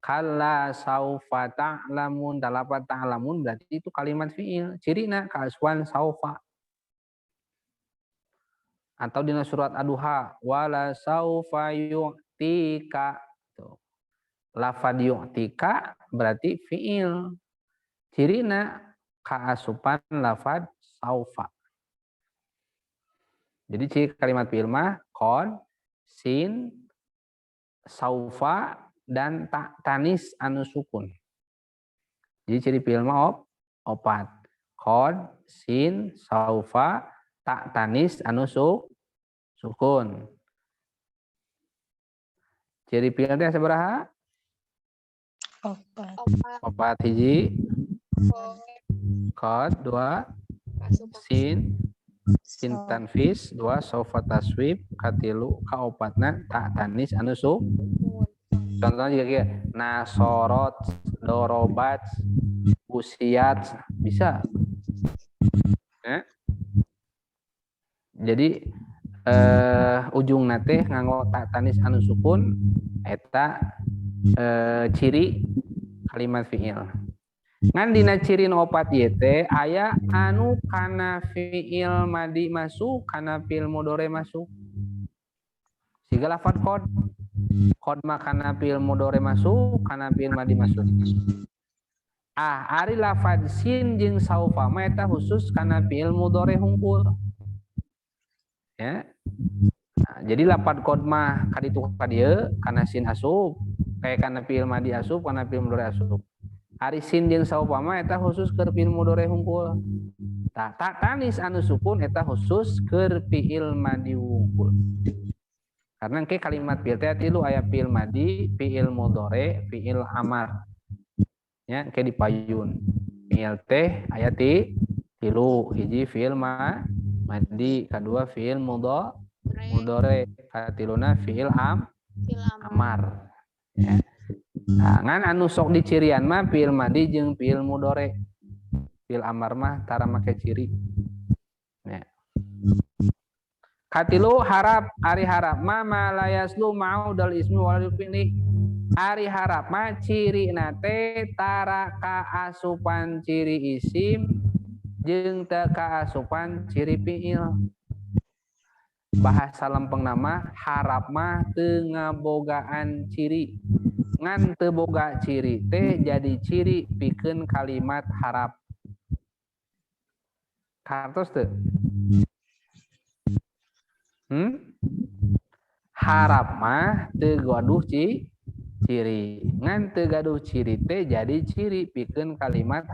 Kalla saufa ta'lamun, dalapan ta'lamun berarti itu kalimat fi'il. Cirina kaasupan saufa. Atau dina surat Ad-Duha, wala saufa yu'tika. Lafad yu'tika berarti fi'il. Cirina kaasupan lafad saufa. Jadi ciri kalimat fi'il mah qad, sin, saufa dan tak tanis anu sukun. Jadi ciri fi'il mah opat. Qad, sin, saufa, tak tanis anu sukun. Ciri fi'il teh sabaraha? Opat hiji. Qad, dua. Sin tanfis, dua. Saufa taswib, katilu kaopatna tak tanis anu sukun. Contohnya juga kayak nasorot, dorobat, usiat, bisa. Jadi ujung nate nganggo tak tanis anu sukun eta ciri kalimat fi'il. Ngan dina ciri opat ieu teh aya anu kana fi'il madi masuk, kana fi'il mudhari masuk. Siga lafaz qad. Qad mah kana fi'il mudhari masuk, kana fi'il madi masuk. Ari lafaz sin jeung saufa mah eta khusus kana fi'il mudhari hungkul. Ya. Nah, jadi lafaz qad mah kaditu ka dieu kana sin asub, kayak kana fi'il madi asub, kana fi'il mudhari asub. Ari sin jeung saufa mah eta khusus keur fi'il mudhari hungkul. Tak tanis anu sukun eta khusus keur fi'il madi hungkul. Karena ke kalimat fi'il teh tilu aya fi'il madi, fi'il mudhari, fi'il amar. Ya, ke dipayun. Fi'il teh aya tilu, hiji fi'il madi, kedua fi'il mudhari, katiluna fi'il amar. Ya. Nah, ngan anu sok dicirian mah fi'il madi jeung fi'il mudhari. Fi'il amar mah tara make ciri. Ya. Katilu harap, ari harap mama layaslu ma'udal ismi wal fi'li. Ari harap mah ciri nate tara kaasupan ciri isim jeung teu kaasupan ciri fiil. Bahasa lempeng nama harap mah teu ngabogaan ciri. Ngan teu boga ciri teh jadi ciri pikeun kalimat harap. Kartos teu? Harap mah teu gaduh ciri. Ngan teu gaduh ciri teh jadi ciri pikeun kalimat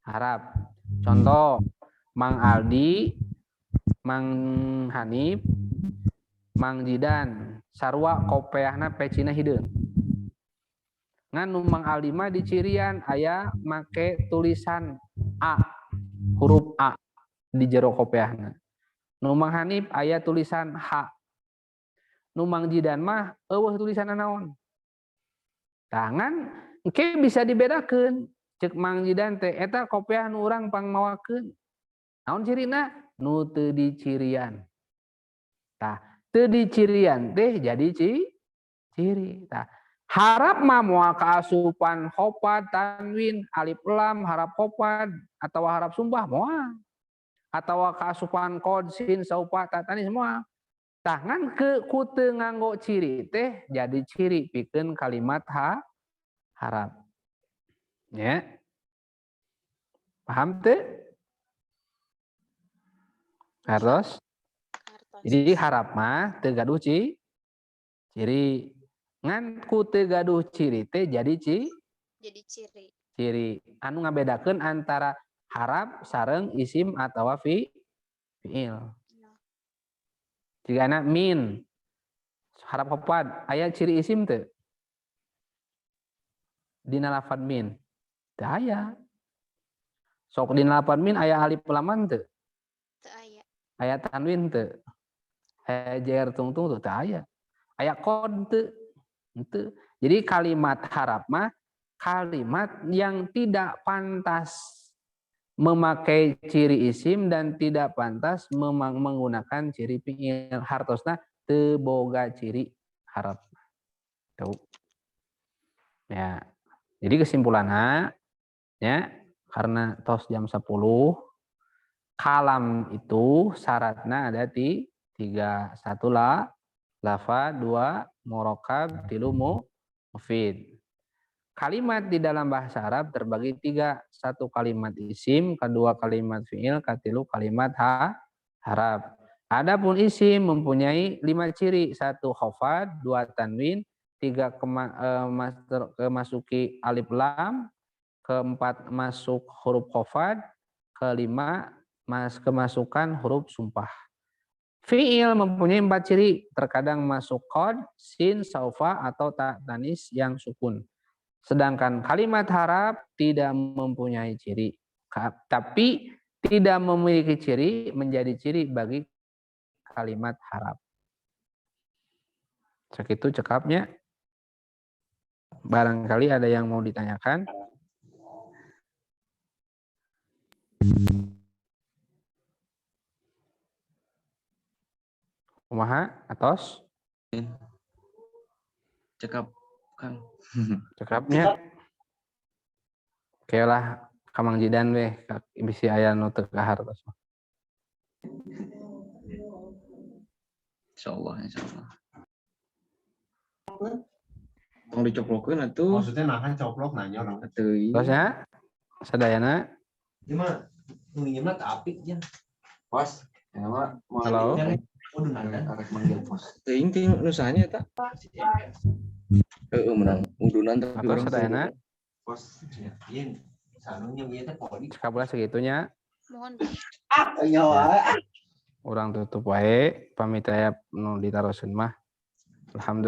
harap. Contoh, Mang Aldi, Mang Hanif, Mang Jidan, sarua kopeahna pecina hideung. Ngan nu Mang Aldi mah di cirian aya make tulisan A, huruf A di jero kopeahna. Nu Mang Hanif aya tulisan H. Nu Mang Jidan mah eueuh tulisanna naon. Tangan engke bisa dibedakeun. Cek Mang Jidan teh eta kopiah nu urang pangmawakeun. Naon cirina? Nu teu dicirian. Tah, teu dicirian teh jadi ciri. Tah, harap mah moal kaasupan khofad, tanwin, alif lam, harap khofad atawa harap sumpah moal. Atawa kaasupan qad, sin, saupa, tatanis moal. Tangan ku teu nganggo ciri teh jadi ciri pikeun kalimat harap. Ya. Paham teu? Hartos? Jadi harap mah teu gaduh ciri. Ngan ku teu gaduh ciri teh jadi ciri. Ciri. Anu ngabedakeun antara harap sareng isim atawa fiil. Jigana min harap khofad aya ciri isim teu? Dina lafad min. Teu aya. Sok dina lafad min aya alif laman teu? Teu aya. Aya tanwin teu? Aya jar tungtung teu? Teu aya. Aya qad teu? Henteu. Jadi kalimat harap mah kalimat yang tidak pantas memakai ciri isim dan tidak pantas menggunakan ciri fiil. Hartosna teu boga ciri harap. Tuh. Ya. Jadi kesimpulannya ya, karena tos jam 10 kalam itu syaratnya ada tiga. Satu lafad, 2 murokab, 3 mufid. Kalimat di dalam bahasa Arab terbagi 3. 1 kalimat isim, 2 kalimat fiil, 3 kalimat harap. Adapun isim mempunyai 5 ciri. 1 khofad, 2 tanwin, 3 kemasuki alif lam, 4 masuk huruf khofad, 5 kemasukan huruf sumpah. Fiil mempunyai 4 ciri, terkadang masuk qad, sin, saufa atau tanis yang sukun. Sedangkan kalimat harap tidak mempunyai ciri, tapi tidak memiliki ciri menjadi ciri bagi kalimat harap. Segitu cekapnya. Barangkali ada yang mau ditanyakan. Kumaha atos? Cekap Kang. Cekapnya. Oke lah Kamang Jidan weh bisi aya nu teu kahar tos. Insyaallah. Tong dicoplokeun atuh. Maksudnya makan coplok nanya orang. Atuh. Tosnya sadayana. Gimana? Nginimna teh apik jan. Pos. Halo. Udah arek manggil pos. Teuing ting nu sahanya eta? Heeh menang undunan tapi Atau sadayana. Pos. Ieu sanunya ieu teh poli. Kabelah segitunya. Mohon. Urang tutup wae pamit aya nu ditaroseun mah. Alhamdulillah.